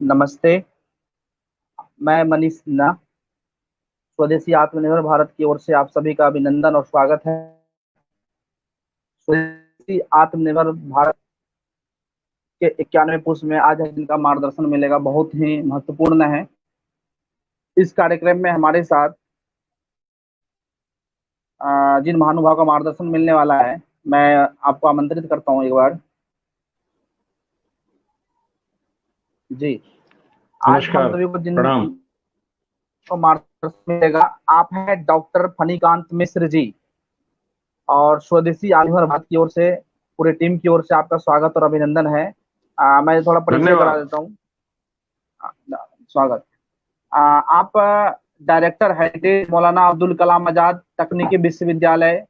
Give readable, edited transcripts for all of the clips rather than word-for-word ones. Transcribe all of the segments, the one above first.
नमस्ते। मैं मनीष सिन्हा, स्वदेशी आत्मनिर्भर भारत की ओर से आप सभी का अभिनंदन और स्वागत है। स्वदेशी आत्मनिर्भर भारत के 91वें पुरुष में आज जिनका मार्गदर्शन मिलेगा बहुत ही महत्वपूर्ण है। इस कार्यक्रम में हमारे साथ जिन महानुभाव का मार्गदर्शन मिलने वाला है, मैं आपको आमंत्रित करता हूँ एक बार। जी, आज हम नमस्कार, सभी को जिन प्रणाम। को मार्गदर्शन मिलेगा, आप हैं डॉक्टर फणिकांत मिश्र जी, और स्वदेशी आत्मनिर्भर भारत की ओर से पूरे टीम की ओर से आपका स्वागत और अभिनंदन है। मैं थोड़ा परिचय करा धन्यवाद। देता हूँ। स्वागत। आप डायरेक्टर हेरिटेज मौलाना अब्दुल कलाम आजाद तकनीकी विश्वविद्यालय,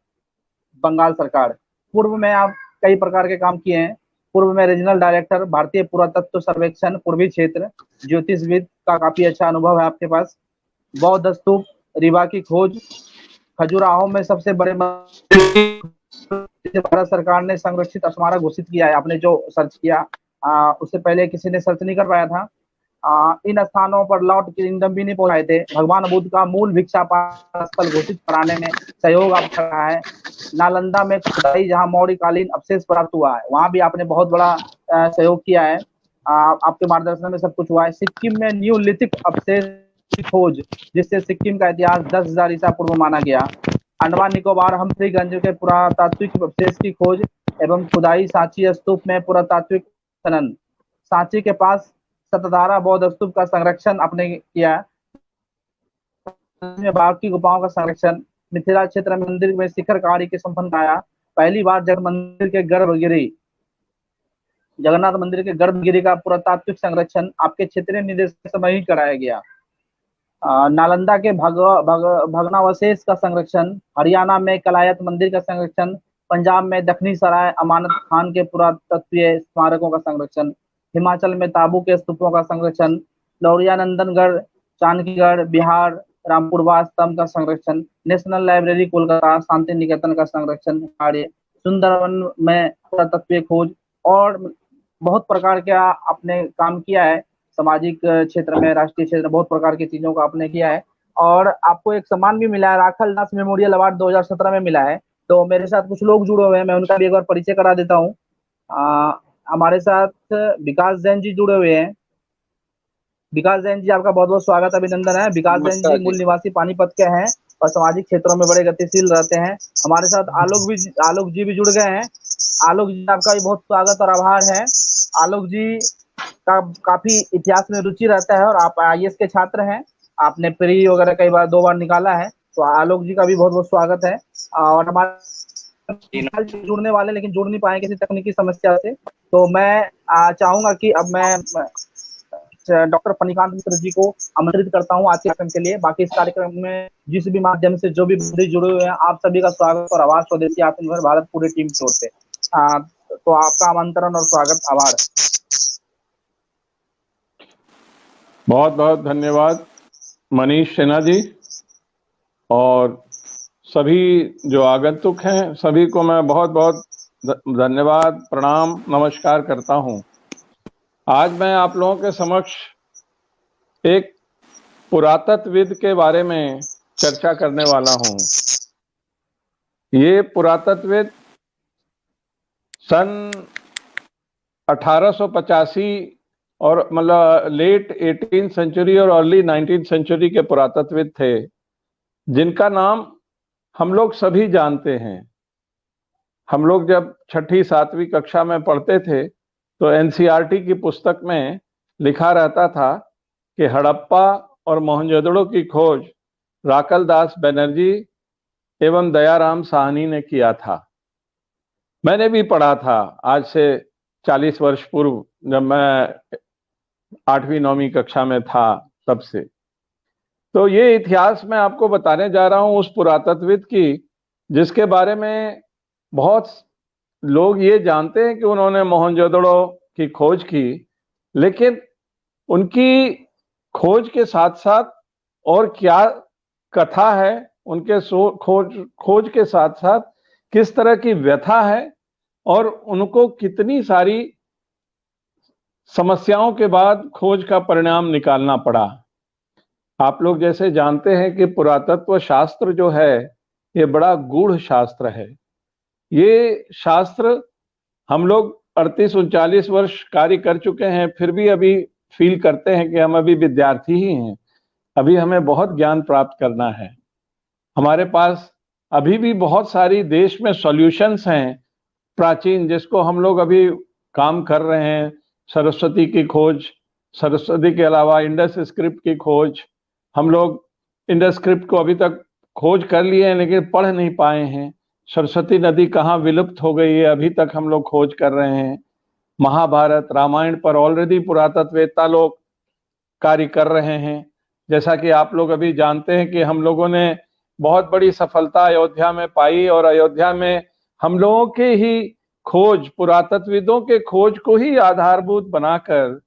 बंगाल सरकार। पूर्व में आप कई प्रकार के काम किए हैं। पूर्व में रीजनल डायरेक्टर भारतीय पुरातत्व सर्वेक्षण पूर्वी क्षेत्र, ज्योतिषविद का काफी अच्छा अनुभव है आपके पास। बौद्ध स्तूप, रीवा की खोज, खजुराहो में सबसे बड़े भारत सरकार ने संरक्षित स्मारक घोषित किया है। आपने जो सर्च किया, उससे पहले किसी ने सर्च नहीं कर पाया था। इन स्थानों पर लॉर्ड किंगडम भी नहीं पहुंचाए थे। भगवान बुद्ध का मूल भिक्षा पान स्थल घोषित कराने में सहयोग आपका रहा है। नालंदा में खुदाई, जहां मौर्यकालीन अवशेष प्राप्त हुआ है, वहां भी आपने बहुत बड़ा सहयोग किया है। आपके मार्गदर्शन में सब कुछ हुआ है। सिक्किम में न्यूलिथिक अवशेष की खोज, जिससे सिक्किम का इतिहास 10,000 ईसा पूर्व माना गया। अंडमान निकोबार हम्फ्रीगंज के पुरातात्विक अवशेष की खोज एवं खुदाई। सांची स्तूप में पुरातात्विक खनन। सांची के पास सतधारा बौद्ध स्तूप का संरक्षण आपने किया। बाघ की गुफाओं का संरक्षण। मिथिला क्षेत्र मंदिर में शिखर कार्य के संपन्न कराया। पहली बार जगन्नाथ मंदिर के गर्भगिरी का पुरातात्विक संरक्षण आपके क्षेत्रीय निदेशक समय ही कराया गया। नालंदा के भग्नावशेष का संरक्षण। हरियाणा में कलायत मंदिर का संरक्षण। पंजाब में दक्षिणी सराय अमानत खान के पुरातत्वीय स्मारकों का संरक्षण। हिमाचल में ताबू के स्तूपों का संरक्षण। लौरिया नंदनगढ़, चांदीगढ़, बिहार रामपुरवा स्तंभ का संरक्षण। नेशनल लाइब्रेरी कोलकाता, शांति निकेतन का संरक्षण कार्य। सुंदरवन में पुरातत्वीय खोज और बहुत प्रकार का आपने काम किया है। सामाजिक क्षेत्र में, राष्ट्रीय क्षेत्र में बहुत प्रकार की चीजों का आपने किया है। और आपको एक सम्मान भी मिला है, राखल दास मेमोरियल अवार्ड 2017 में मिला है। तो मेरे साथ कुछ लोग जुड़े हुए हैं, मैं उनका भी एक बार परिचय करा देता हूँ। हमारे साथ विकास जैन जी जुड़े हुए हैं। विकास जैन जी, आपका बहुत बहुत स्वागत अभिनंदन है। विकास जैन जी मूल निवासी पानीपत के हैं और सामाजिक क्षेत्रों में बड़े गतिशील रहते हैं। हमारे साथ आलोक जी भी जुड़ गए हैं। आलोक जी, आपका भी बहुत स्वागत और आभार है। आलोक जी का काफी इतिहास में रुचि रहता है और आप आईएएस के छात्र हैं। आपने प्री वगैरह कई बार 2 बार निकाला है, तो आलोक जी का भी बहुत बहुत स्वागत है। और हमारे जुड़ने वाले लेकिन जुड़ नहीं पाए किसी तकनीकी समस्या से, तो मैं चाहूंगा कि अब मैं डॉक्टर फणिकांत मिश्र जी को आमंत्रित करता हूँ आज के कार्यक्रम के लिए। बाकी इस कार्यक्रम में जिस भी माध्यम से जो भी बंधु जुड़े हुए हैं, आप सभी का स्वागत और आभार स्वदेशी आत्मनिर्भर भारत पूरी टीम की ओर से। तो आपका आमंत्रण और स्वागत, आभार। बहुत बहुत धन्यवाद मनीष सिन्हा जी, और सभी जो आगंतुक हैं सभी को मैं बहुत बहुत धन्यवाद, प्रणाम, नमस्कार करता हूं। आज मैं आप लोगों के समक्ष एक पुरातत्वविद के बारे में चर्चा करने वाला हूं। ये पुरातत्वविद सन 1885 और मतलब लेट 18th सेंचुरी और अर्ली 19th सेंचुरी के पुरातत्वविद थे, जिनका नाम हम लोग सभी जानते हैं। हम लोग जब 6ठी 7वीं कक्षा में पढ़ते थे तो एनसीईआरटी की पुस्तक में लिखा रहता था कि हड़प्पा और मोहनजोदड़ो की खोज राकल दास बनर्जी एवं दयाराम साहनी ने किया था। मैंने भी पढ़ा था आज से 40 वर्ष पूर्व, जब मैं 8वीं 9वीं कक्षा में था तब से। तो ये इतिहास मैं आपको बताने जा रहा हूं उस पुरातत्वविद की, जिसके बारे में बहुत लोग ये जानते हैं कि उन्होंने मोहनजोदड़ो की खोज की, लेकिन उनकी खोज के साथ साथ और क्या कथा है, उनके खोज के साथ साथ किस तरह की व्यथा है और उनको कितनी सारी समस्याओं के बाद खोज का परिणाम निकालना पड़ा। आप लोग जैसे जानते हैं कि पुरातत्व शास्त्र जो है ये बड़ा गूढ़ शास्त्र है। ये शास्त्र हम लोग 38-39 वर्ष कार्य कर चुके हैं, फिर भी अभी फील करते हैं कि हम अभी विद्यार्थी ही हैं। अभी हमें बहुत ज्ञान प्राप्त करना है। हमारे पास अभी भी बहुत सारी देश में सॉल्यूशंस हैं प्राचीन, जिसको हम लोग अभी काम कर रहे हैं। सरस्वती की खोज, सरस्वती के अलावा इंडस स्क्रिप्ट की खोज, हम लोग इंडस स्क्रिप्ट को अभी तक खोज कर लिए हैं लेकिन पढ़ नहीं पाए हैं। सरस्वती नदी कहाँ विलुप्त हो गई है, अभी तक हम लोग खोज कर रहे हैं। महाभारत रामायण पर ऑलरेडी पुरातत्ववेत्ता लोग कार्य कर रहे हैं। जैसा कि आप लोग अभी जानते हैं कि हम लोगों ने बहुत बड़ी सफलता अयोध्या में पाई, और अयोध्या में हम लोगों के ही खोज, पुरातत्वविदों के खोज को ही आधारभूत बनाकर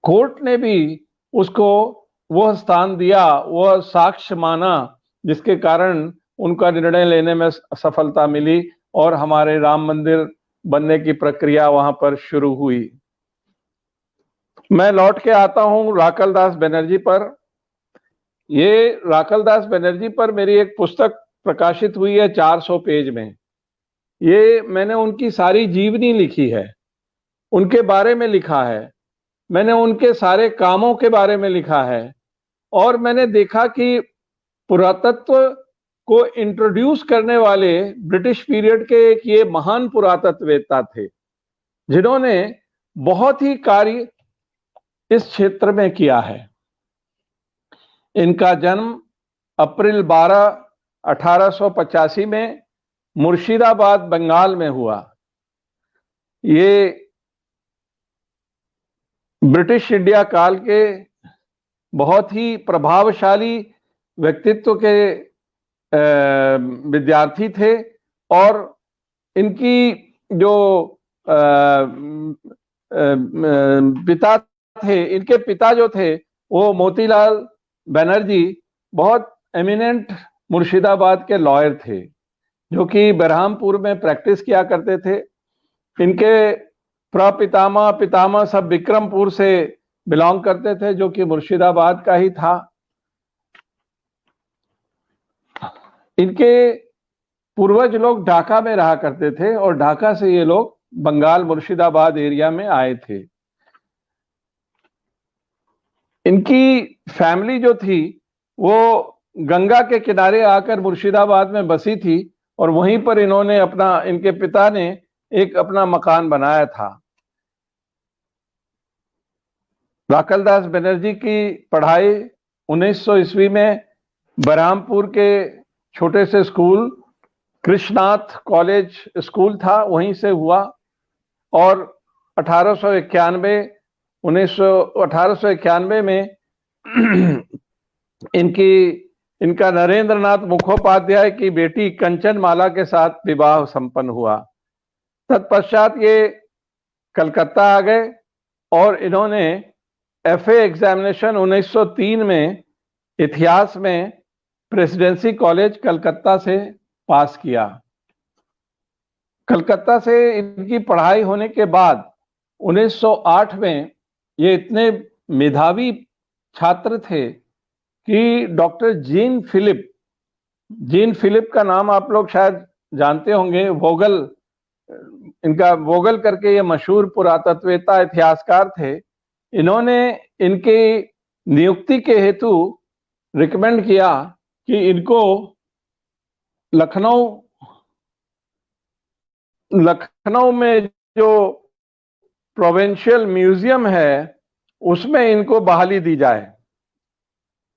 कोर्ट ने भी उसको वह स्थान दिया, वह साक्ष्य माना, जिसके कारण उनका निर्णय लेने में सफलता मिली और हमारे राम मंदिर बनने की प्रक्रिया वहां पर शुरू हुई। मैं लौट के आता हूं राकल दास बनर्जी पर। ये राकल दास बनर्जी पर मेरी एक पुस्तक प्रकाशित हुई है 400 पेज में। ये मैंने उनकी सारी जीवनी लिखी है, उनके बारे में लिखा है, मैंने उनके सारे कामों के बारे में लिखा है, और मैंने देखा कि पुरातत्व को इंट्रोड्यूस करने वाले ब्रिटिश पीरियड के एक ये महान पुरातत्ववेत्ता थे जिन्होंने बहुत ही कार्य इस क्षेत्र में किया है। इनका जन्म अप्रैल 12, 1885 में मुर्शिदाबाद बंगाल में हुआ। ये ब्रिटिश इंडिया काल के बहुत ही प्रभावशाली व्यक्तित्व के विद्यार्थी थे, और इनकी जो पिता थे, इनके पिता जो थे वो मोतीलाल बनर्जी बहुत एमिनेंट मुर्शिदाबाद के लॉयर थे, जो कि बरहामपुर में प्रैक्टिस किया करते थे। इनके प्रपितामह पितामह सब विक्रमपुर से बिलोंग करते थे, जो कि मुर्शिदाबाद का ही था। इनके पूर्वज लोग ढाका में रहा करते थे, और ढाका से ये लोग बंगाल मुर्शिदाबाद एरिया में आए थे। इनकी फैमिली जो थी वो गंगा के किनारे आकर मुर्शिदाबाद में बसी थी, और वहीं पर इन्होंने इनके पिता ने एक अपना मकान बनाया था। राकल दास बनर्जी की पढ़ाई 1900 ईस्वी में बरहामपुर के छोटे से स्कूल कृष्णनाथ कॉलेज स्कूल था, वहीं से हुआ, और 1891 में इनका नरेंद्रनाथ मुखोपाध्याय की बेटी कंचनमाला के साथ विवाह संपन्न हुआ। तत्पश्चात ये कलकत्ता आ गए, और इन्होंने एफए एग्जामिनेशन 1903 में इतिहास में प्रेसिडेंसी कॉलेज कलकत्ता से पास किया। कलकत्ता से इनकी पढ़ाई होने के बाद 1908 में ये इतने मेधावी छात्र थे कि डॉक्टर जीन फिलिप का नाम आप लोग शायद जानते होंगे। इनका वोगल करके ये मशहूर पुरातत्ववेत्ता इतिहासकार थे। इन्होंने इनकी नियुक्ति के हेतु रिकमेंड किया कि इनको लखनऊ में जो प्रोविंशियल म्यूजियम है उसमें इनको बहाली दी जाए।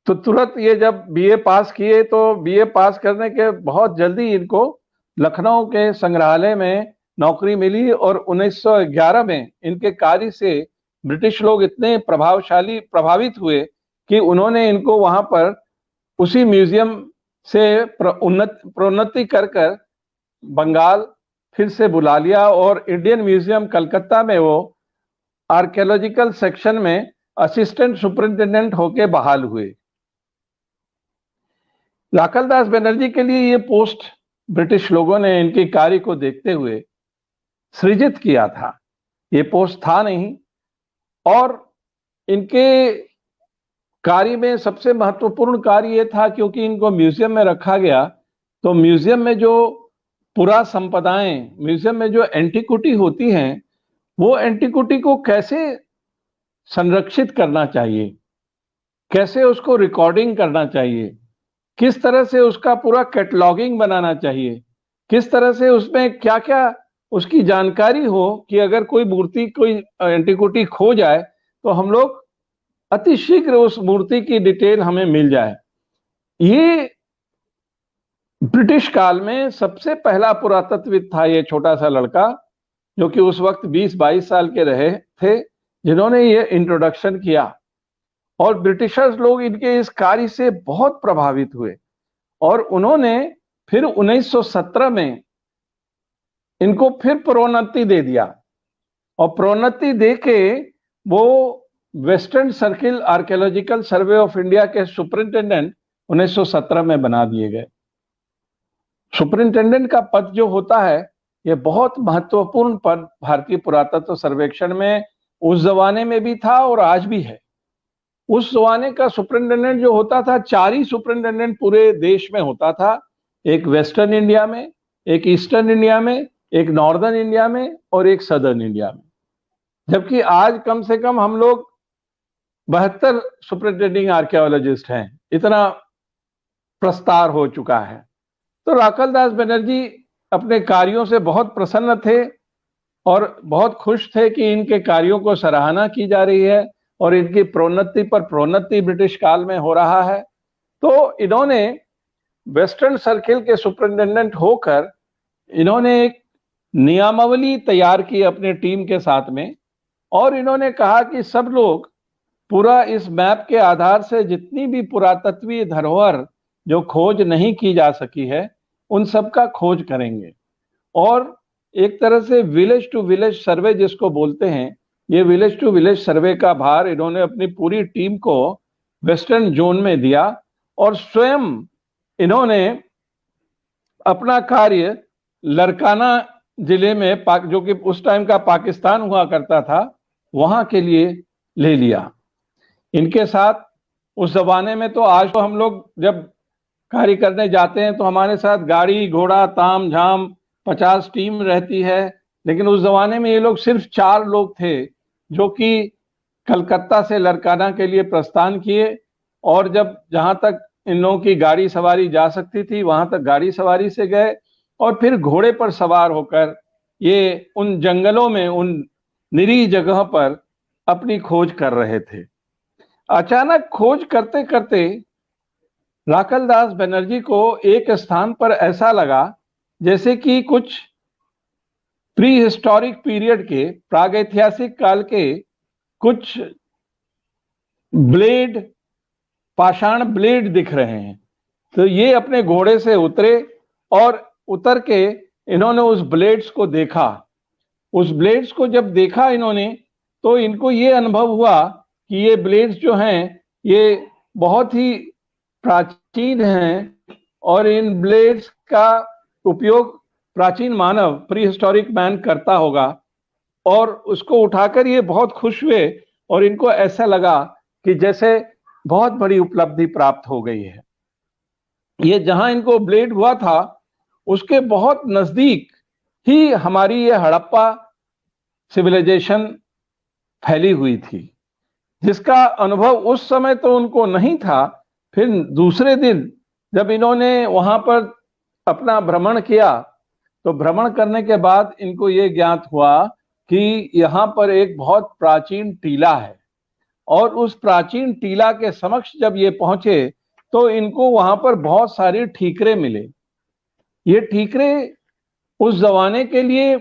तो तुरंत ये जब बीए पास किए, तो बीए पास करने के बहुत जल्दी इनको लखनऊ के संग्रहालय में नौकरी मिली, और 1911 में इनके कार्य से ब्रिटिश लोग इतने प्रभावित हुए कि उन्होंने इनको वहां पर उसी म्यूजियम से प्रोन्नति कर बंगाल फिर से बुला लिया, और इंडियन म्यूजियम कलकत्ता में वो आर्कियोलॉजिकल सेक्शन में असिस्टेंट सुपरिंटेंडेंट होके बहाल हुए। राकल दास बनर्जी के लिए ये पोस्ट ब्रिटिश लोगों ने इनके कार्य को देखते हुए सृजित किया था। ये पोस्ट था नहीं। और इनके कार्य में सबसे महत्वपूर्ण कार्य ये था, क्योंकि इनको म्यूजियम में रखा गया, तो म्यूजियम में जो पुरा संपदाएं, म्यूजियम में जो एंटिक्विटी होती हैं, वो एंटिक्विटी को कैसे संरक्षित करना चाहिए, कैसे उसको रिकॉर्डिंग करना चाहिए, किस तरह से उसका पूरा कैटलॉगिंग बनाना चाहिए, किस तरह से उसमें क्या क्या उसकी जानकारी हो कि अगर कोई मूर्ति, कोई एंटिक्विटी खो जाए तो हम लोग अतिशीघ्र उस मूर्ति की डिटेल हमें मिल जाए। ये ब्रिटिश काल में सबसे पहला पुरातत्वविद था, ये छोटा सा लड़का, जो कि उस वक्त 20-22 साल के रहे थे, जिन्होंने ये इंट्रोडक्शन किया। और ब्रिटिशर्स लोग इनके इस कार्य से बहुत प्रभावित हुए और उन्होंने फिर 1917 में इनको फिर प्रोन्नति दे दिया, और प्रोन्नति दे के वो western circle archaeological survey of India के सुपरिंटेंडेंट 1917 में बना दिए गए। सुपरिंटेंडेंट का पद जो होता है, ये बहुत महत्वपूर्ण पद भारतीय पुरातत्व सर्वेक्षण में उस जमाने में भी था और आज भी है। उस जमाने का सुपरिंटेंडेंट जो होता था, 4 ही सुपरिंटेंडेंट पूरे देश में होता था, एक वेस्टर्न इंडिया में, एक ईस्टर्न इंडिया में, एक नॉर्दर्न इंडिया में और एक सदर्न इंडिया में। जबकि आज कम से कम हम लोग 72 सुपरिंटेंडिंग आर्कियोलॉजिस्ट हैं, इतना प्रस्तार हो चुका है। तो राकल दास बनर्जी अपने कार्यों से बहुत प्रसन्न थे और बहुत खुश थे कि इनके कार्यों को सराहना की जा रही है और इनकी प्रोन्नति पर प्रोन्नति ब्रिटिश काल में हो रहा है। तो इन्होंने वेस्टर्न सर्किल के सुपरिंटेंडेंट होकर इन्होंने एक नियमावली तैयार की अपने टीम के साथ में, और इन्होंने कहा कि सब लोग पूरा इस मैप के आधार से जितनी भी पुरातत्वीय धरोहर जो खोज नहीं की जा सकी है, उन सब का खोज करेंगे। और एक तरह से विलेज टू विलेज सर्वे जिसको बोलते हैं, ये विलेज टू विलेज सर्वे का भार इन्होंने अपनी पूरी टीम को वेस्टर्न जोन में दिया और स्वयं इन्होंने अपना कार्य लरकाना जिले में, जो कि उस टाइम का पाकिस्तान हुआ करता था, वहां के लिए ले लिया। इनके साथ उस जमाने में, तो आज तो हम लोग जब कार्य करने जाते हैं तो हमारे साथ गाड़ी घोड़ा ताम झाम 50 टीम रहती है, लेकिन उस जमाने में ये लोग सिर्फ 4 लोग थे जो कि कलकत्ता से लरकाना के लिए प्रस्थान किए, और जब जहां तक इन लोगों की गाड़ी सवारी जा सकती थी वहां तक गाड़ी सवारी से गए, और फिर घोड़े पर सवार होकर ये उन जंगलों में, उन निरीह जगह पर अपनी खोज कर रहे थे। अचानक खोज करते करते राकल दास बनर्जी को एक स्थान पर ऐसा लगा जैसे कि कुछ प्री हिस्टोरिक पीरियड के, प्रागैतिहासिक काल के कुछ ब्लेड, पाषाण ब्लेड दिख रहे हैं। तो ये अपने घोड़े से उतरे और उतर के इन्होंने उस ब्लेड्स को देखा। उस ब्लेड्स को जब देखा इन्होंने, तो इनको ये अनुभव हुआ कि ये ब्लेड्स जो हैं ये बहुत ही प्राचीन हैं, और इन ब्लेड्स का उपयोग प्राचीन मानव, प्री हिस्टोरिक मैन करता होगा। और उसको उठाकर ये बहुत खुश हुए और इनको ऐसा लगा कि जैसे बहुत बड़ी उपलब्धि प्राप्त हो गई है। ये जहां इनको ब्लेड हुआ था उसके बहुत नजदीक ही हमारी ये हड़प्पा सिविलाइजेशन फैली हुई थी, जिसका अनुभव उस समय तो उनको नहीं था। फिर दूसरे दिन जब इन्होंने वहां पर अपना भ्रमण किया, तो भ्रमण करने के बाद इनको ये ज्ञात हुआ कि यहाँ पर एक बहुत प्राचीन टीला है, और उस प्राचीन टीला के समक्ष जब ये पहुंचे तो इनको वहां पर बहुत सारे ठीकरे मिले। ये ठीकरे उस जमाने के लिए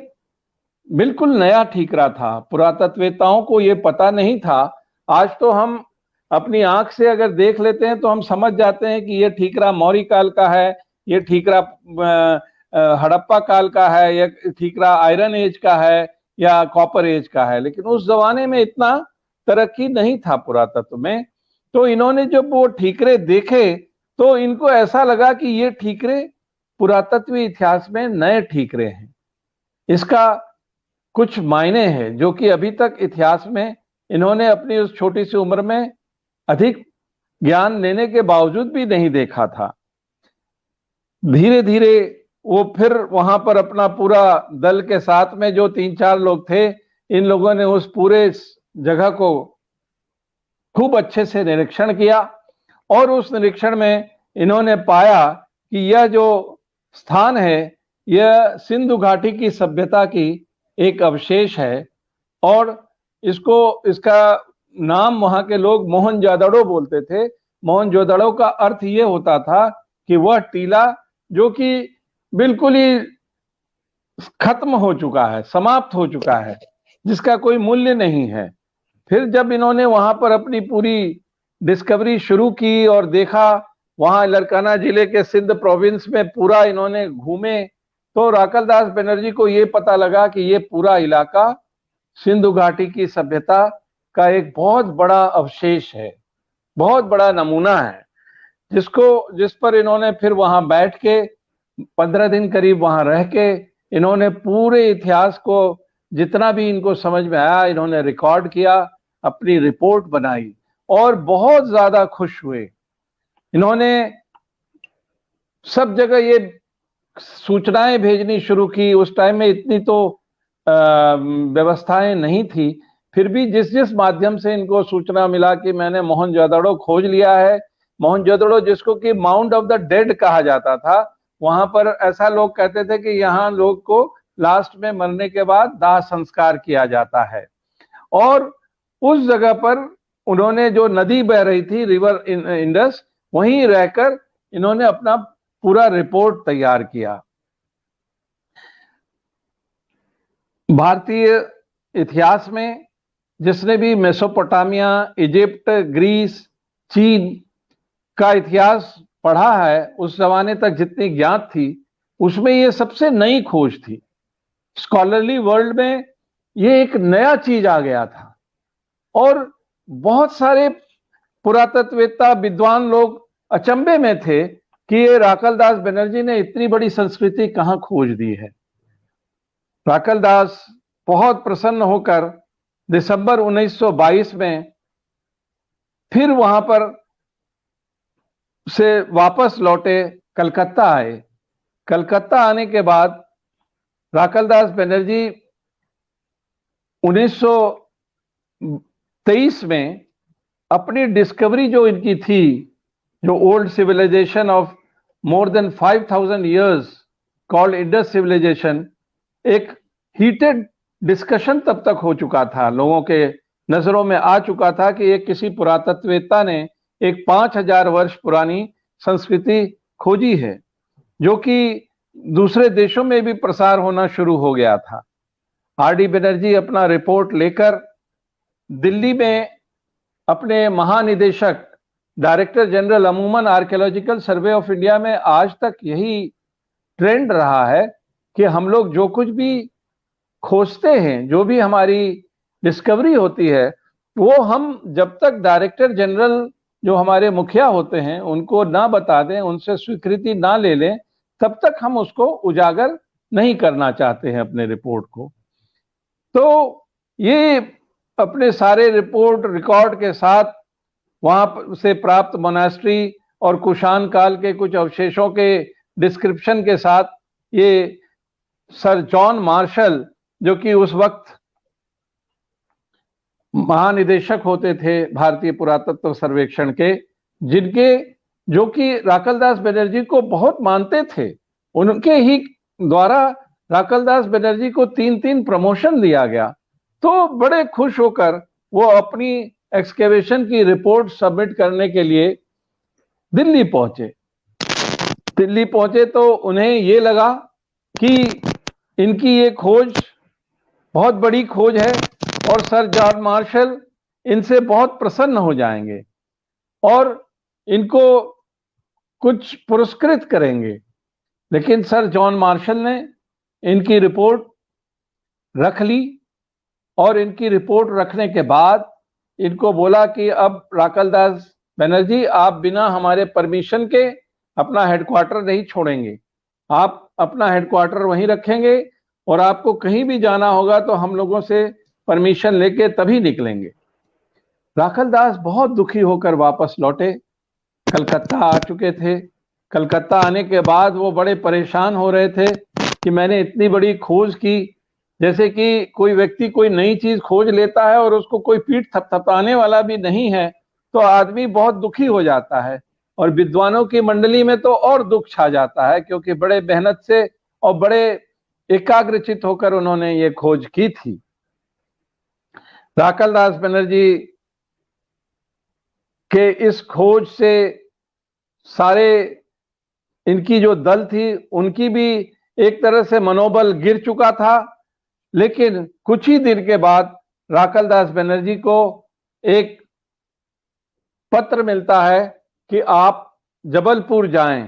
बिल्कुल नया ठीकरा था, पुरातत्ववेताओं को ये पता नहीं था। आज तो हम अपनी आंख से अगर देख लेते हैं तो हम समझ जाते हैं कि ये ठीकरा मौर्य काल का है, ये ठीकरा हड़प्पा काल का है, या ठीकरा आयरन एज का है या कॉपर एज का है। लेकिन उस जमाने में इतना तरक्की नहीं था पुरातत्व में। तो इन्होंने जब वो ठीकरे देखे तो इनको ऐसा लगा कि ये ठीकरे पुरातत्व इतिहास में नए ठीकरे हैं, इसका कुछ मायने हैं जो कि अभी तक इतिहास में इन्होंने अपनी उस छोटी सी उम्र में अधिक ज्ञान लेने के बावजूद भी नहीं देखा था। धीरे धीरे वो फिर वहां पर अपना पूरा दल के साथ में जो 3-4 लोग थे, इन लोगों ने उस पूरे जगह को खूब अच्छे से निरीक्षण किया और उस निरीक्षण में इन्होंने पाया कि यह जो स्थान है यह सिंधु घाटी की सभ्यता की एक अवशेष है और इसका नाम वहां के लोग मोहनजोदड़ो बोलते थे। मोहनजोदड़ो का अर्थ ये होता था कि वह टीला जो कि बिल्कुल ही खत्म हो चुका है, समाप्त हो चुका है, जिसका कोई मूल्य नहीं है। फिर जब इन्होंने वहां पर अपनी पूरी डिस्कवरी शुरू की और देखा, वहां लरकाना जिले के सिंध प्रोविंस में पूरा इन्होंने घूमे, तो राकलदास बनर्जी को ये पता लगा कि ये पूरा इलाका सिंधु घाटी की सभ्यता का एक बहुत बड़ा अवशेष है, बहुत बड़ा नमूना है, जिस पर इन्होंने फिर वहां बैठ के 15 दिन करीब वहां रह के इन्होंने पूरे इतिहास को जितना भी इनको समझ में आया इन्होंने रिकॉर्ड किया, अपनी रिपोर्ट बनाई और बहुत ज्यादा खुश हुए। इन्होंने सब जगह ये सूचनाएं भेजनी शुरू की। उस टाइम में इतनी तो व्यवस्थाएं नहीं थी, फिर भी जिस जिस माध्यम से इनको सूचना मिला कि मैंने मोहनजोदड़ो खोज लिया है, मोहनजोदड़ो जिसको कि माउंट ऑफ द डेड कहा जाता था, वहां पर ऐसा लोग कहते थे कि यहाँ लोग को लास्ट में मरने के बाद दाह संस्कार किया जाता है। और उस जगह पर उन्होंने जो नदी बह रही थी रिवर इंडस, वहीं रहकर इन्होंने अपना पूरा रिपोर्ट तैयार किया। भारतीय इतिहास में जिसने भी मेसोपोटामिया, इजिप्ट, ग्रीस, चीन का इतिहास पढ़ा है, उस जमाने तक जितनी ज्ञात थी उसमें ये सबसे नई खोज थी। स्कॉलरली वर्ल्ड में ये एक नया चीज आ गया था और बहुत सारे पुरातत्ववेत्ता विद्वान लोग अचंभे में थे कि ये राकलदास बनर्जी ने इतनी बड़ी संस्कृति कहां खोज दी है। राकलदास बहुत प्रसन्न होकर दिसंबर 1922 में फिर वहां पर से वापस लौटे, कलकत्ता आए। कलकत्ता आने के बाद राकलदास बनर्जी 1923 में अपनी डिस्कवरी जो इनकी थी, जो old civilization of more than 5000 years called Indus civilization, एक हीटेड डिस्कशन तब तक हो चुका था, लोगों के नजरों में आ चुका था कि एक किसी पुरातत्ववेत्ता ने एक 5000 वर्ष पुरानी संस्कृति खोजी है, जो कि दूसरे देशों में भी प्रसार होना शुरू हो गया था। आर.डी. बनर्जी अपना रिपोर्ट लेकर दिल्ली में अपने महानिदेशक डायरेक्टर जनरल अमूमन आर्कियोलॉजिकल सर्वे ऑफ इंडिया में, आज तक यही ट्रेंड रहा है कि हम लोग जो कुछ भी खोजते हैं, जो भी हमारी डिस्कवरी होती है, वो हम जब तक डायरेक्टर जनरल जो हमारे मुखिया होते हैं उनको ना बता दें, उनसे स्वीकृति ना ले लें, तब तक हम उसको उजागर नहीं करना चाहते हैं अपने रिपोर्ट को। तो ये अपने सारे रिपोर्ट रिकॉर्ड के साथ वहां से प्राप्त मोनास्ट्री और कुषाण काल के कुछ अवशेषों के डिस्क्रिप्शन के साथ ये सर जॉन मार्शल, जो कि उस वक्त महानिदेशक होते थे भारतीय पुरातत्व सर्वेक्षण के, जो कि राकलदास बनर्जी को बहुत मानते थे, उनके ही द्वारा राकलदास बनर्जी को 3-3 प्रमोशन दिया गया। तो बड़े खुश होकर वो अपनी एक्सकेवेशन की रिपोर्ट सबमिट करने के लिए दिल्ली पहुंचे। दिल्ली पहुंचे तो उन्हें ये लगा कि इनकी ये खोज बहुत बड़ी खोज है और सर जॉन मार्शल इनसे बहुत प्रसन्न हो जाएंगे और इनको कुछ पुरस्कृत करेंगे। लेकिन सर जॉन मार्शल ने इनकी रिपोर्ट रख ली और इनकी रिपोर्ट रखने के बाद इनको बोला कि अब राकलदास बनर्जी, आप बिना हमारे परमिशन के अपना हेडक्वार्टर नहीं छोड़ेंगे, आप अपना हेडक्वार्टर वहीं रखेंगे और आपको कहीं भी जाना होगा तो हम लोगों से परमिशन लेके तभी निकलेंगे। राखल दास बहुत दुखी होकर वापस लौटे, कलकत्ता आ चुके थे। कलकत्ता आने के बाद वो बड़े परेशान हो रहे थे कि मैंने इतनी बड़ी खोज की, जैसे कि कोई व्यक्ति कोई नई चीज खोज लेता है और उसको कोई पीठ थपथपाने वाला भी नहीं है तो आदमी बहुत दुखी हो जाता है। और विद्वानों की मंडली में तो और दुख छा जाता है, क्योंकि बड़े मेहनत से और बड़े एकाग्रचित होकर उन्होंने ये खोज की थी। राखल दास बनर्जी के इस खोज से सारे इनकी जो दल थी उनकी भी एक तरह से मनोबल गिर चुका था। लेकिन कुछ ही दिन के बाद राखल दास बनर्जी को एक पत्र मिलता है कि आप जबलपुर जाएं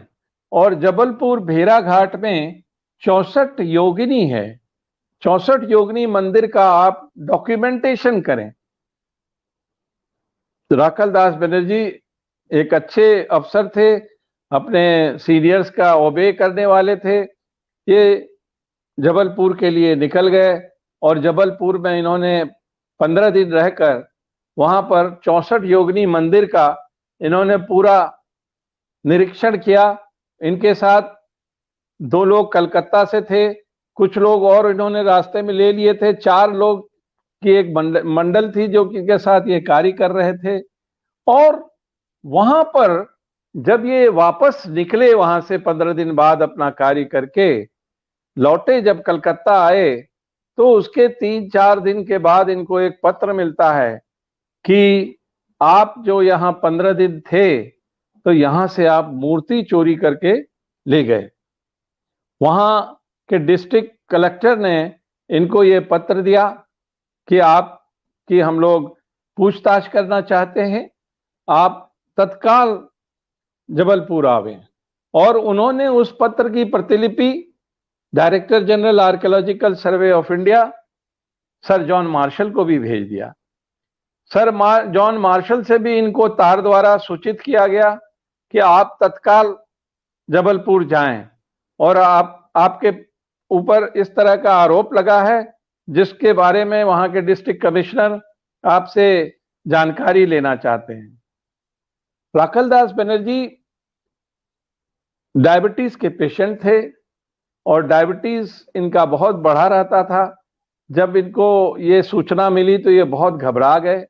और जबलपुर भेड़ाघाट में 64 योगिनी है, 64 योगिनी मंदिर का आप डॉक्यूमेंटेशन करें। राखल दास बनर्जी एक अच्छे अफसर थे, अपने सीनियर्स का ओबे करने वाले थे। ये जबलपुर के लिए निकल गए और जबलपुर में इन्होंने 15 दिन रहकर वहां पर 64 योगिनी मंदिर का इन्होंने पूरा निरीक्षण किया। इनके साथ 2 लोग कलकत्ता से थे, कुछ लोग और इन्होंने रास्ते में ले लिए थे। 4 लोग की एक मंडल थी जो कि के साथ ये कार्य कर रहे थे। और वहां पर जब ये वापस निकले, वहां से 15 दिन बाद अपना कार्य करके लौटे, जब कलकत्ता आए तो उसके 3-4 दिन के बाद इनको एक पत्र मिलता है कि आप जो यहाँ 15 दिन थे तो यहां से आप मूर्ति चोरी करके ले गए। वहां के डिस्ट्रिक्ट कलेक्टर ने इनको ये पत्र दिया कि हम लोग पूछताछ करना चाहते हैं, आप तत्काल जबलपुर आवे। और उन्होंने उस पत्र की प्रतिलिपि director general archaeological survey of India sir John Marshall को भी भेज दिया। सर जॉन मार्शल से भी इनको तार द्वारा सूचित किया गया कि आप तत्काल जबलपुर जाएं और आपके ऊपर इस तरह का आरोप लगा है जिसके बारे में वहां के डिस्ट्रिक्ट कमिश्नर आपसे जानकारी लेना चाहते हैं। राखल दास बनर्जी डायबिटीज के पेशेंट थे और डायबिटीज इनका बहुत बढ़ा रहता था। जब इनको ये सूचना मिली तो ये बहुत घबरा गए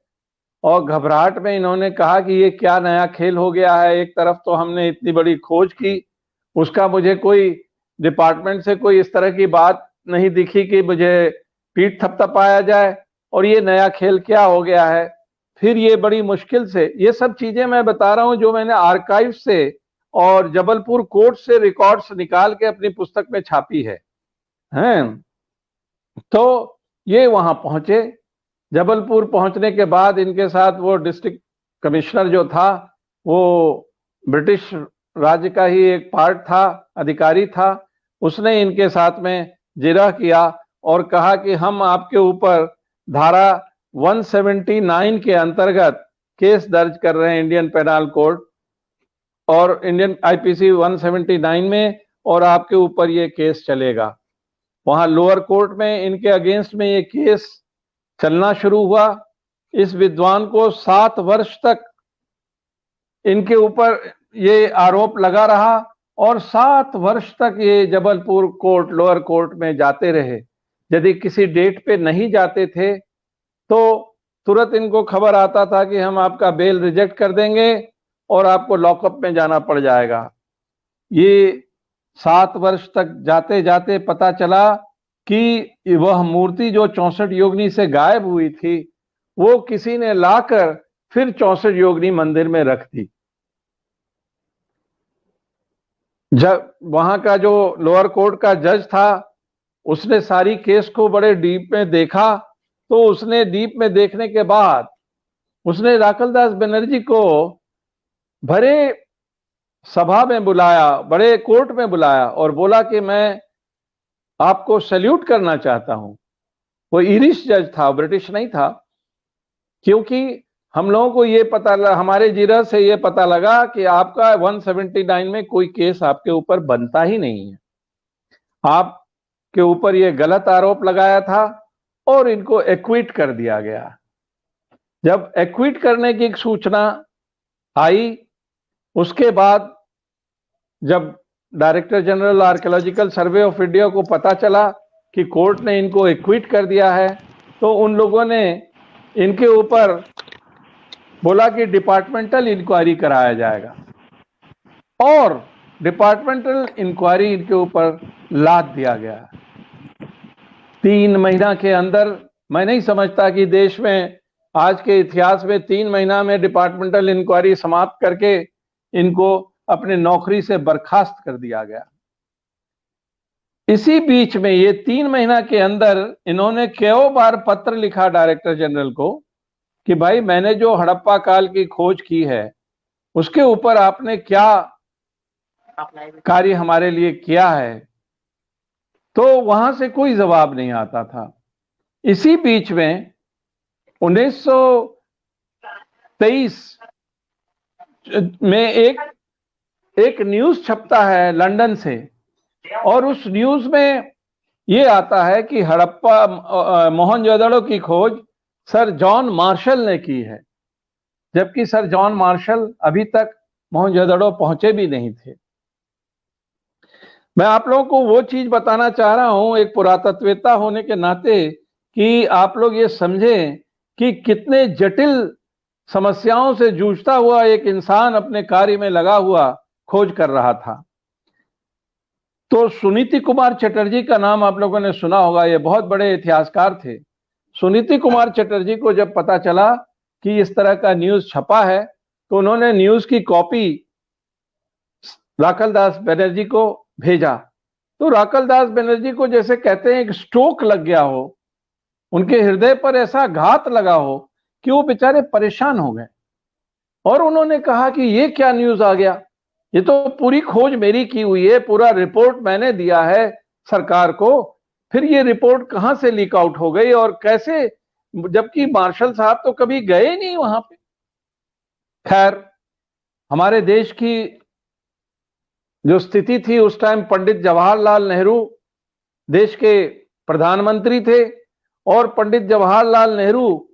और घबराहट में इन्होंने कहा कि ये क्या नया खेल हो गया है। एक तरफ तो हमने इतनी बड़ी खोज की, उसका मुझे कोई डिपार्टमेंट से कोई इस तरह की बात नहीं दिखी कि मुझे पीठ थपथपाया जाए, और ये नया खेल क्या हो गया है। फिर ये बड़ी मुश्किल से, ये सब चीजें मैं बता रहा हूं जो मैंने आर्काइव से और जबलपुर कोर्ट से रिकॉर्ड्स निकाल के अपनी पुस्तक में छापी है। तो ये वहां पहुंचे। जबलपुर पहुंचने के बाद इनके साथ वो डिस्ट्रिक्ट कमिश्नर जो था वो ब्रिटिश राज्य का ही एक पार्ट था, अधिकारी था। उसने इनके साथ में जिरह किया और कहा कि हम आपके ऊपर धारा 179 के अंतर्गत केस दर्ज कर रहे हैं इंडियन पेनल कोड और इंडियन आईपीसी 179 में, और आपके ऊपर ये केस चलेगा। वहां लोअर कोर्ट में इनके अगेंस्ट में ये केस चलना शुरू हुआ। इस विद्वान को 7 वर्ष तक इनके ऊपर ये आरोप लगा रहा और 7 वर्ष तक ये जबलपुर कोर्ट, लोअर कोर्ट में जाते रहे। यदि किसी डेट पे नहीं जाते थे तो तुरंत इनको खबर आता था कि हम आपका बेल रिजेक्ट कर देंगे और आपको लॉकअप में जाना पड़ जाएगा। ये 7 वर्ष तक जाते जाते पता चला कि वह मूर्ति जो 64 योगिनी से गायब हुई थी वो किसी ने लाकर फिर 64 योगिनी मंदिर में रख दी। जब वहां का जो लोअर कोर्ट का जज था उसने सारी केस को बड़े डीप में देखा, तो उसने डीप में देखने के बाद उसने राखल दास बनर्जी को बड़े सभा में बुलाया, बड़े कोर्ट में बुलाया और बोला कि मैं आपको सैल्यूट करना चाहता हूं। वो ईरिश जज था, ब्रिटिश नहीं था, क्योंकि हम लोगों को ये पता लगा, हमारे जिरह से ये पता लगा कि आपका 179 में कोई केस आपके ऊपर बनता ही नहीं है। आप के ऊपर ये गलत आरोप लगाया था और इनको एक्विट कर दिया गया। जब एक्विट करने की सूचना आई, उसके बाद जब director general archaeological survey of India को पता चला कि कोर्ट ने इनको एक्विट कर दिया है, तो उन लोगों ने इनके ऊपर बोला कि डिपार्टमेंटल इंक्वायरी कराया जाएगा और डिपार्टमेंटल इंक्वायरी इनके ऊपर लाद दिया गया। 3 महीना के अंदर, मैं नहीं समझता कि देश में आज के इतिहास में 3 महीना में डिपार्टमेंटल इंक्वायरी समाप्त करके इनको अपने नौकरी से बर्खास्त कर दिया गया। इसी बीच में ये 3 महीना के अंदर इन्होंने कई बार पत्र लिखा डायरेक्टर जनरल को कि भाई मैंने जो हड़प्पा काल की खोज की है उसके ऊपर आपने क्या कार्य हमारे लिए किया है, तो वहां से कोई जवाब नहीं आता था। इसी बीच में 1923 में एक न्यूज छपता है लंदन से, और उस न्यूज में ये आता है कि हड़प्पा मोहनजोदड़ो की खोज सर जॉन मार्शल ने की है, जबकि सर जॉन मार्शल अभी तक मोहनजोदड़ो पहुंचे भी नहीं थे। मैं आप लोगों को वो चीज बताना चाह रहा हूं एक पुरातत्ववेत्ता होने के नाते कि आप लोग ये समझें कि कितने जटिल समस्याओं से जूझता हुआ एक इंसान अपने कार्य में लगा हुआ खोज कर रहा था। तो सुनीति कुमार चटर्जी का नाम आप लोगों ने सुना होगा, ये बहुत बड़े इतिहासकार थे। सुनीति कुमार चटर्जी को जब पता चला कि इस तरह का न्यूज छपा है, तो उन्होंने न्यूज की कॉपी राखलदास बनर्जी को भेजा। तो राखलदास बनर्जी को जैसे कहते हैं एक स्ट्रोक लग गया हो, उनके हृदय पर ऐसा घात लगा हो कि वो बेचारे परेशान हो गए और उन्होंने कहा कि ये क्या न्यूज आ गया, ये तो पूरी खोज मेरी की हुई है, पूरा रिपोर्ट मैंने दिया है सरकार को, फिर ये रिपोर्ट कहां से लीक आउट हो गई और कैसे, जबकि मार्शल साहब तो कभी गए नहीं वहां पे। खैर, हमारे देश की जो स्थिति थी उस टाइम, पंडित जवाहरलाल नेहरू देश के प्रधानमंत्री थे और पंडित जवाहरलाल नेहरू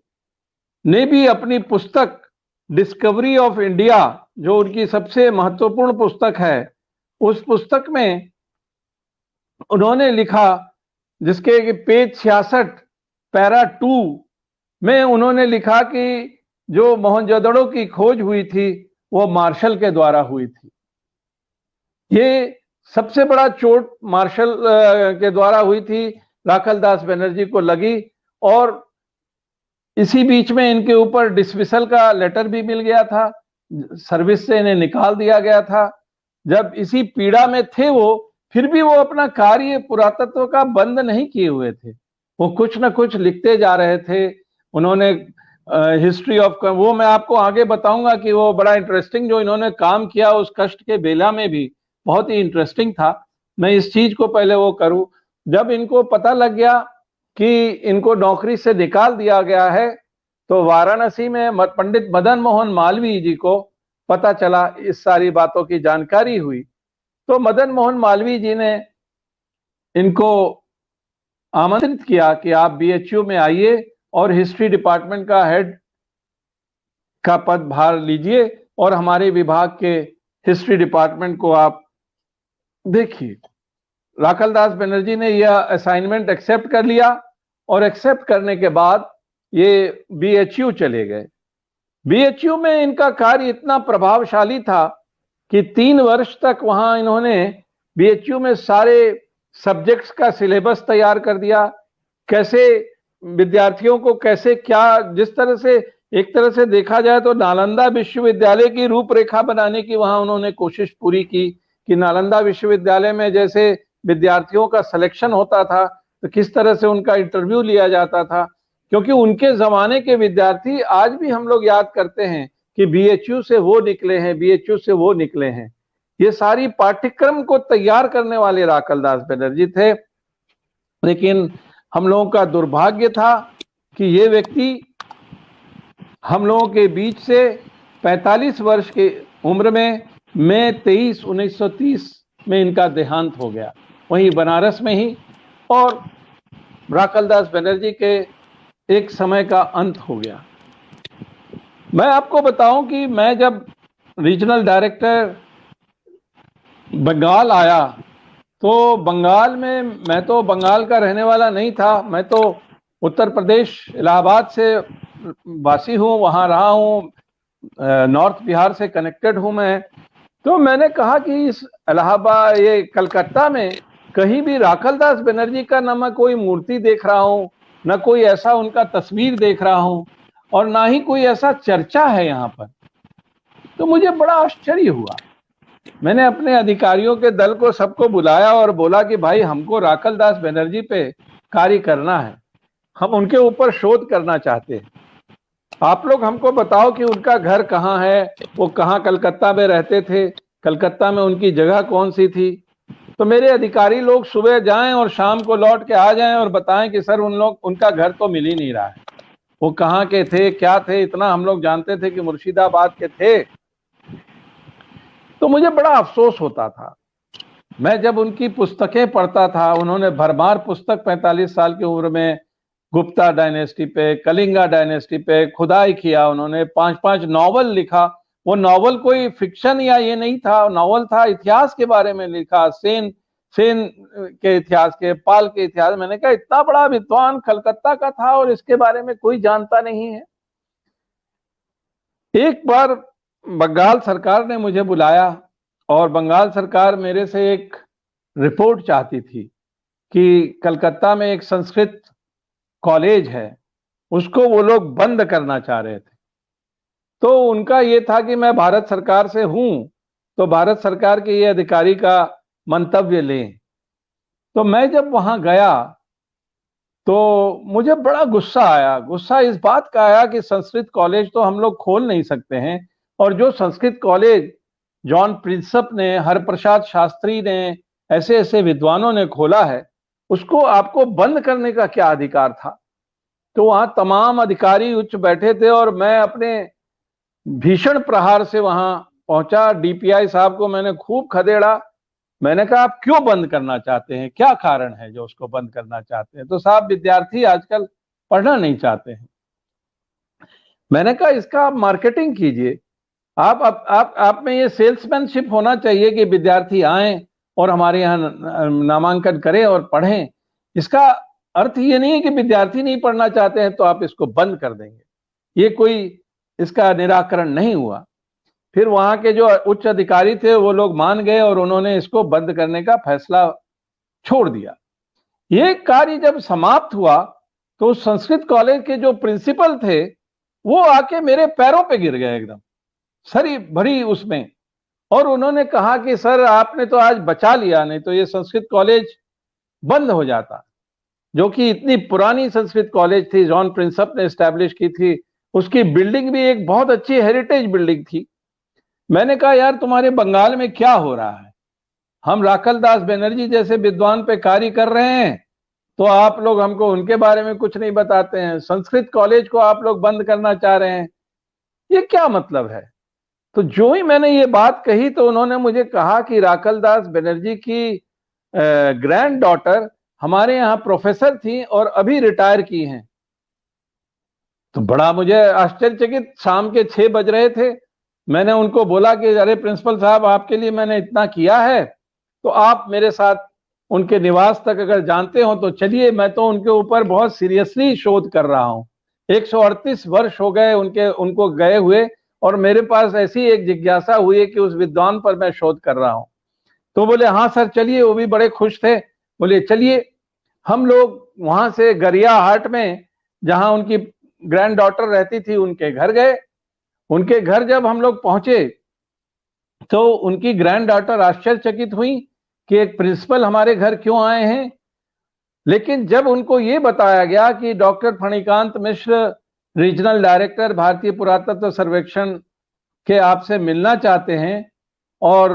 ने भी अपनी पुस्तक डिस्कवरी ऑफ इंडिया, जो उनकी सबसे महत्वपूर्ण पुस्तक है, उस पुस्तक में उन्होंने लिखा, जिसके पेज 66 पैरा 2 में उन्होंने लिखा कि जो मोहनजोदड़ो की खोज हुई थी वो मार्शल के द्वारा हुई थी। ये सबसे बड़ा चोट मार्शल के द्वारा हुई थी, राखलदास बनर्जी को लगी, और इसी बीच में इनके ऊपर डिसमिसल का लेटर भी मिल गया था, सर्विस से इन्हें निकाल दिया गया था। जब इसी पीड़ा में थे वो, फिर भी वो अपना कार्य पुरातत्व का बंद नहीं किए हुए थे, वो कुछ ना कुछ लिखते जा रहे थे। उन्होंने हिस्ट्री ऑफ, वो मैं आपको आगे बताऊंगा कि वो बड़ा इंटरेस्टिंग जो इन्होंने काम किया उस कष्ट के बेला में भी बहुत ही इंटरेस्टिंग था। मैं इस चीज को पहले वो करूं, जब इनको पता लग गया कि इनको नौकरी से निकाल दिया गया है, तो वाराणसी में पंडित मदन मोहन मालवीय जी को पता चला, इस सारी बातों की जानकारी हुई। तो मदन मोहन मालवीय जी ने इनको आमंत्रित किया कि आप बीएचयू में आइए और हिस्ट्री डिपार्टमेंट का हेड का पद भार लीजिए और हमारे विभाग के हिस्ट्री डिपार्टमेंट को आप देखिए। राखलदास बनर्जी ने यह असाइनमेंट एक्सेप्ट कर लिया और एक्सेप्ट करने के बाद ये बीएचयू चले गए। बीएचयू में इनका कार्य इतना प्रभावशाली था कि 3 वर्ष तक वहां इन्होंने बीएचयू में सारे सब्जेक्ट्स का सिलेबस तैयार कर दिया, कैसे विद्यार्थियों को कैसे क्या, जिस तरह से एक तरह से देखा जाए तो नालंदा विश्वविद्यालय की रूपरेखा बनाने की वहां उन्होंने कोशिश पूरी की कि नालंदा विश्वविद्यालय में जैसे विद्यार्थियों का सिलेक्शन होता था तो किस तरह से उनका इंटरव्यू लिया जाता था, क्योंकि उनके जमाने के विद्यार्थी आज भी हम लोग याद करते हैं कि बीएचयू से वो निकले हैं, बीएचयू से वो निकले हैं। ये सारी पाठ्यक्रम को तैयार करने वाले राखलदास बनर्जी थे। लेकिन हम लोगों का दुर्भाग्य था कि ये व्यक्ति हम लोगों के बीच से 45 वर्ष की उम्र में मई 23, 1930 में इनका देहांत हो गया, वहीं बनारस में ही। और राखलदास बनर्जी के एक समय का अंत हो गया। मैं आपको बताऊं कि मैं जब रीजनल डायरेक्टर बंगाल आया तो बंगाल में, मैं तो बंगाल का रहने वाला नहीं था, मैं तो उत्तर प्रदेश इलाहाबाद से वासी हूँ, वहाँ रहा हूँ, नॉर्थ बिहार से कनेक्टेड हूँ मैं। तो मैंने कहा कि इस इलाहाबाद, ये कलकत्ता में कहीं भी राखलदास बनर्जी का न मैं कोई मूर्ति देख रहा हूँ, न कोई ऐसा उनका तस्वीर देख रहा हूँ, और ना ही कोई ऐसा चर्चा है यहाँ पर। तो मुझे बड़ा आश्चर्य हुआ। मैंने अपने अधिकारियों के दल को सबको बुलाया और बोला कि भाई हमको राखलदास बनर्जी पे कार्य करना है, हम उनके ऊपर शोध करना चाहते हैं। आप लोग हमको बताओ कि उनका घर कहाँ है, वो कहाँ कलकत्ता में रहते थे, कलकत्ता में उनकी जगह कौन सी थी। तो मेरे अधिकारी लोग सुबह जाएं और शाम को लौट के आ जाएं और बताएं कि सर उनका घर तो मिल ही नहीं रहा है, वो कहाँ के थे, क्या थे। इतना हम लोग जानते थे कि मुर्शिदाबाद के थे। तो मुझे बड़ा अफसोस होता था। मैं जब उनकी पुस्तकें पढ़ता था, उन्होंने भरमार पुस्तक 45 साल की उम्र में गुप्ता डायनेस्टी पे, कलिंगा डायनेस्टी पे खुदाई किया। उन्होंने 5-5 नॉवल लिखा। वो नॉवल कोई फिक्शन या ये नहीं था, नॉवल था, इतिहास के बारे में लिखा, सेन के इतिहास के, पाल के इतिहास। मैंने कहा इतना बड़ा विद्वान कलकत्ता का था और इसके बारे में कोई जानता नहीं है। एक बार बंगाल सरकार ने मुझे बुलाया और बंगाल सरकार मेरे से एक रिपोर्ट चाहती थी कि कलकत्ता में एक संस्कृत कॉलेज है, उसको वो लोग बंद करना चाह रहे थे। तो उनका ये था कि मैं भारत सरकार से हूं, तो भारत सरकार के ये अधिकारी का मंतव्य लें। तो मैं जब वहां गया तो मुझे बड़ा गुस्सा आया। गुस्सा इस बात का आया कि संस्कृत कॉलेज तो हम लोग खोल नहीं सकते हैं, और जो संस्कृत कॉलेज जॉन प्रिंसप ने, हरप्रसाद शास्त्री ने, ऐसे ऐसे विद्वानों ने खोला है, उसको आपको बंद करने का क्या अधिकार था। तो वहां तमाम अधिकारी उच्च बैठे थे और मैं अपने भीषण प्रहार से वहां पहुंचा। डीपीआई साहब को मैंने खूब खदेड़ा। मैंने कहा आप क्यों बंद करना चाहते हैं, क्या कारण है जो उसको बंद करना चाहते हैं। तो साहब विद्यार्थी आजकल पढ़ना नहीं चाहते हैं। मैंने कहा इसका आप मार्केटिंग कीजिए, आप में ये सेल्समैनशिप होना चाहिए कि विद्यार्थी आए और हमारे यहाँ नामांकन करें और पढ़ें। इसका अर्थ ये नहीं है कि विद्यार्थी नहीं पढ़ना चाहते हैं तो आप इसको बंद कर देंगे। ये कोई इसका निराकरण नहीं हुआ। फिर वहां के जो उच्च अधिकारी थे वो लोग मान गए और उन्होंने इसको बंद करने का फैसला छोड़ दिया। ये कार्य जब समाप्त हुआ तो संस्कृत कॉलेज के जो प्रिंसिपल थे वो आके मेरे पैरों पे गिर गए एकदम सरी भरी उसमें, और उन्होंने कहा कि सर आपने तो आज बचा लिया, नहीं तो ये संस्कृत कॉलेज बंद हो जाता। जो कि इतनी पुरानी संस्कृत कॉलेज थी, जॉन प्रिंसप ने एस्टैब्लिश की थी, उसकी बिल्डिंग भी एक बहुत अच्छी हेरिटेज बिल्डिंग थी। मैंने कहा यार तुम्हारे बंगाल में क्या हो रहा है, हम राखलदास बनर्जी जैसे विद्वान पे कार्य कर रहे हैं तो आप लोग हमको उनके बारे में कुछ नहीं बताते हैं, संस्कृत कॉलेज को आप लोग बंद करना चाह रहे हैं, ये क्या मतलब है। तो जो ही मैंने ये बात कही तो उन्होंने मुझे कहा कि राखलदास बनर्जी की ग्रैंड डॉटर हमारे यहाँ प्रोफेसर थी और अभी रिटायर की हैं। तो बड़ा मुझे आश्चर्यचकित, शाम के 6 बज रहे थे। मैंने उनको बोला कि अरे प्रिंसिपल साहब आपके लिए मैंने इतना किया है तो आप मेरे साथ उनके निवास तक अगर जानते हो तो चलिए, मैं तो उनके ऊपर बहुत सीरियसली शोध कर रहा हूँ। 138 वर्ष हो गए उनको गए हुए और मेरे पास ऐसी एक जिज्ञासा हुई है कि उस विद्वान पर मैं शोध कर रहा हूं। तो बोले हाँ सर चलिए, वो भी बड़े खुश थे। बोले चलिए। हम लोग वहां से गरिया हाट में जहां उनकी ग्रैंड डॉटर रहती थी उनके घर गए। उनके घर जब हम लोग पहुंचे तो उनकी ग्रैंड डॉटर आश्चर्यचकित हुई कि एक प्रिंसिपल हमारे घर क्यों आए हैं। लेकिन जब उनको ये बताया गया कि डॉक्टर फणिकांत मिश्र रीजनल डायरेक्टर भारतीय पुरातत्व सर्वेक्षण के आपसे मिलना चाहते हैं और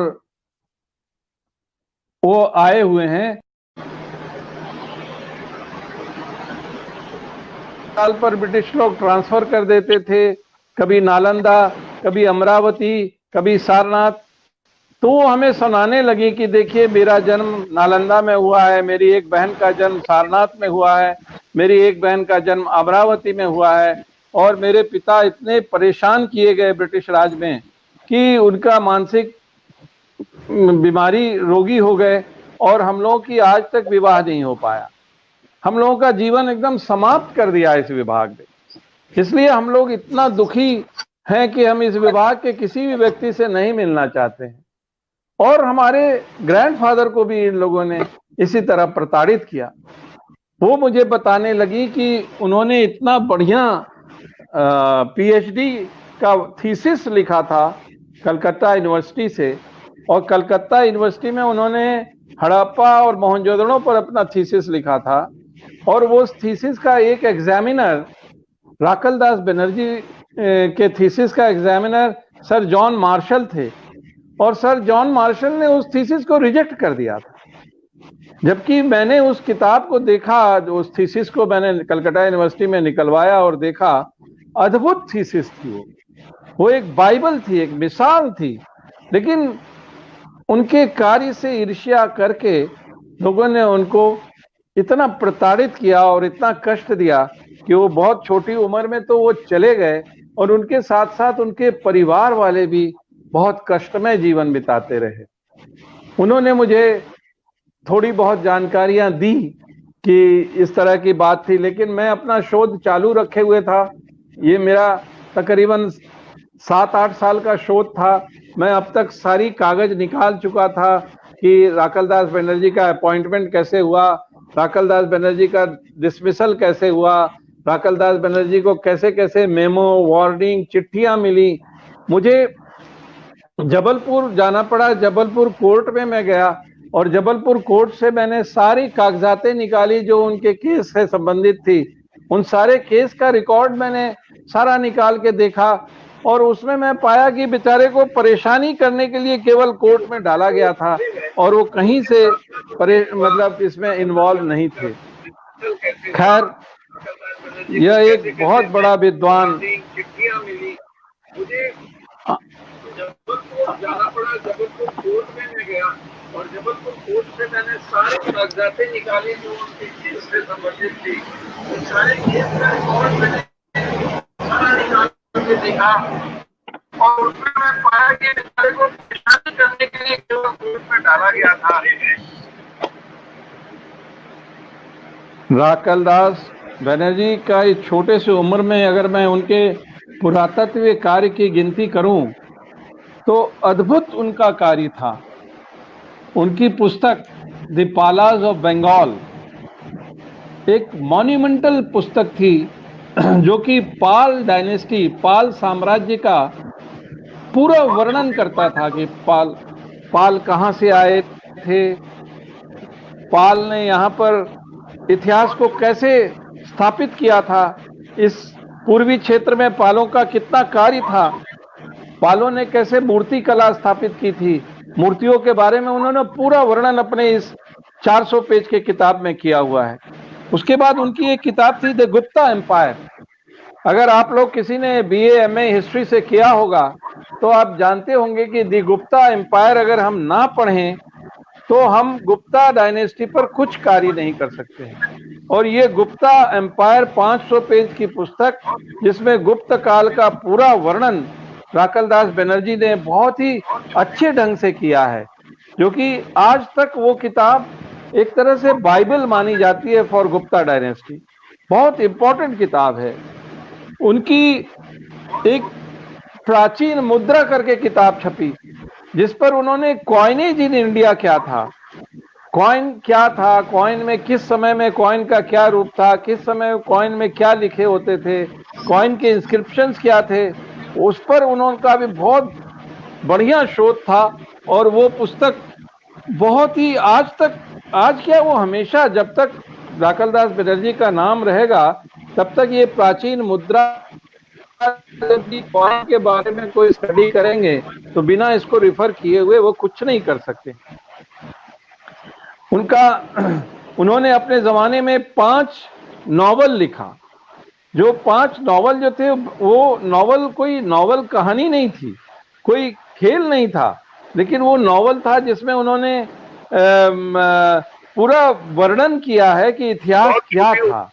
वो आए हुए हैं, साल पर ब्रिटिश लोग ट्रांसफर कर देते थे, कभी नालंदा, कभी अमरावती, कभी सारनाथ। तो वो हमें सुनाने लगी कि देखिए मेरा जन्म नालंदा में हुआ है, मेरी एक बहन का जन्म सारनाथ में हुआ है, मेरी एक बहन का जन्म अमरावती में हुआ है, और मेरे पिता इतने परेशान किए गए ब्रिटिश राज में कि उनका मानसिक बीमारी रोगी हो गए और हम लोगों की आज तक विवाह नहीं हो पाया। हम लोगों का जीवन एकदम समाप्त कर दिया इस विभाग ने। इसलिए हम लोग इतना दुखी हैं कि हम इस विभाग के किसी भी व्यक्ति से नहीं मिलना चाहते हैं। और हमारे ग्रैंडफादर को भी इन लोगों ने इसी तरह प्रताड़ित किया। वो मुझे बताने लगी कि उन्होंने इतना बढ़िया पीएचडी का थीसिस लिखा था कलकत्ता यूनिवर्सिटी से, और कलकत्ता यूनिवर्सिटी में उन्होंने हड़प्पा और मोहनजोदड़ो पर अपना थीसिस लिखा था, और वो थीसिस का एक एग्जामिनर राकल दास बनर्जी के थीसिस का एग्जामिनर सर जॉन मार्शल थे, और सर जॉन मार्शल ने उस थीसिस को रिजेक्ट कर दिया था। जबकि मैंने उस किताब को देखा, उस थीसिस को मैंने कलकत्ता यूनिवर्सिटी में निकलवाया और देखा, अद्भुत थीसिस थी वो एक बाइबल थी, एक मिसाल थी। लेकिन उनके कार्य से ईर्ष्या करके लोगों ने उनको इतना प्रताड़ित किया और इतना कष्ट दिया कि वो बहुत छोटी उम्र में तो वो चले गए, और उनके साथ साथ उनके परिवार वाले भी बहुत कष्टमय जीवन बिताते रहे। उन्होंने मुझे थोड़ी बहुत जानकारियां दी कि इस तरह की बात थी, लेकिन मैं अपना शोध चालू रखे हुए था। ये मेरा तकरीबन 7-8 साल का शोध था। मैं अब तक सारी कागज निकाल चुका था कि राकल दास बनर्जी का अपॉइंटमेंट कैसे हुआ, राकल दास बनर्जी का डिसमिसल कैसे हुआ, राकल दास बनर्जी को कैसे कैसे मेमो, वार्निंग, चिट्ठियां मिली। मुझे जबलपुर जाना पड़ा, जबलपुर कोर्ट में मैं गया, और जबलपुर कोर्ट से मैंने सारी कागजातें निकाली जो उनके केस से संबंधित थी। उन सारे केस का रिकॉर्ड मैंने सारा निकाल के देखा, और उसमें मैं पाया कि बेचारे को परेशानी करने के लिए केवल कोर्ट में डाला गया था, और वो कहीं से मतलब इसमें इन्वॉल्व नहीं थे। खैर, यह एक बहुत बड़ा विद्वान, जबलपुर जाना पड़ा, जबलपुर कोर्ट में मैं गया, और जबलपुर कोर्ट से मैंने सारे कागजातें निकाली जो उनके केस से संबंधित थी। उन सारे केस का रिकॉर्ड मैंने सारा निकाल के देखा, और उसमें मैं पाया कि बेचारे को परेशानी करने के लिए केवल कोर्ट में डाला गया था। राकल दास बनर्जी का इस छोटे से उम्र में अगर मैं उनके पुरातत्व कार्य की गिनती करूं तो अद्भुत उनका कार्य था। उनकी पुस्तक द पालास ऑफ बंगाल एक मॉन्यूमेंटल पुस्तक थी, जो कि पाल डायनेस्टी, पाल साम्राज्य का पूरा वर्णन करता था कि पाल कहां से आए थे, पाल ने यहाँ पर इतिहास को कैसे स्थापित किया था, इस पूर्वी क्षेत्र में पालों का कितना कार्य था, पालों ने कैसे मूर्ति कला स्थापित की थी। मूर्तियों के बारे में उन्होंने पूरा वर्णन अपने इस 400 पेज के किताब में किया हुआ है। उसके बाद उनकी एक किताब थी द गुप्ता एम्पायर। अगर आप लोग किसी ने बीए एमए हिस्ट्री से किया होगा तो आप जानते होंगे कि द गुप्ता एम्पायर अगर हम ना पढ़ें तो हम गुप्ता डायनेस्टी पर कुछ कार्य नहीं कर सकते हैं। और ये गुप्ता एम्पायर 500 पेज की पुस्तक, जिसमें गुप्त काल का पूरा वर्णन राकल दास बनर्जी ने बहुत ही अच्छे ढंग से किया है, जो कि आज तक वो किताब एक तरह से बाइबल मानी जाती है फॉर गुप्ता डायनेस्टी। बहुत इंपॉर्टेंट किताब है। उनकी एक प्राचीन मुद्रा करके किताब छपी, जिस पर उन्होंने कॉइनेज इन इंडिया क्या था, कॉइन क्या था, कॉइन में किस समय में कॉइन का क्या रूप था, किस समय कॉइन में क्या लिखे होते थे, कॉइन के इंस्क्रिप्शंस क्या थे, उस पर उनका भी बहुत बढ़िया शोध था। और वो पुस्तक बहुत ही आज तक, आज क्या वो हमेशा, जब तक राकल दास बनर्जी का नाम रहेगा तब तक ये प्राचीन मुद्रा कॉइन के बारे में कोई स्टडी करेंगे तो बिना इसको रिफर किए हुए वो कुछ नहीं कर सकते। उन्होंने अपने जमाने में 5 नॉवल लिखा। जो 5 नॉवल जो थे वो नॉवल कोई नॉवल कहानी नहीं थी, कोई खेल नहीं था, लेकिन वो नॉवल था जिसमें उन्होंने पूरा वर्णन किया है कि इतिहास क्या था।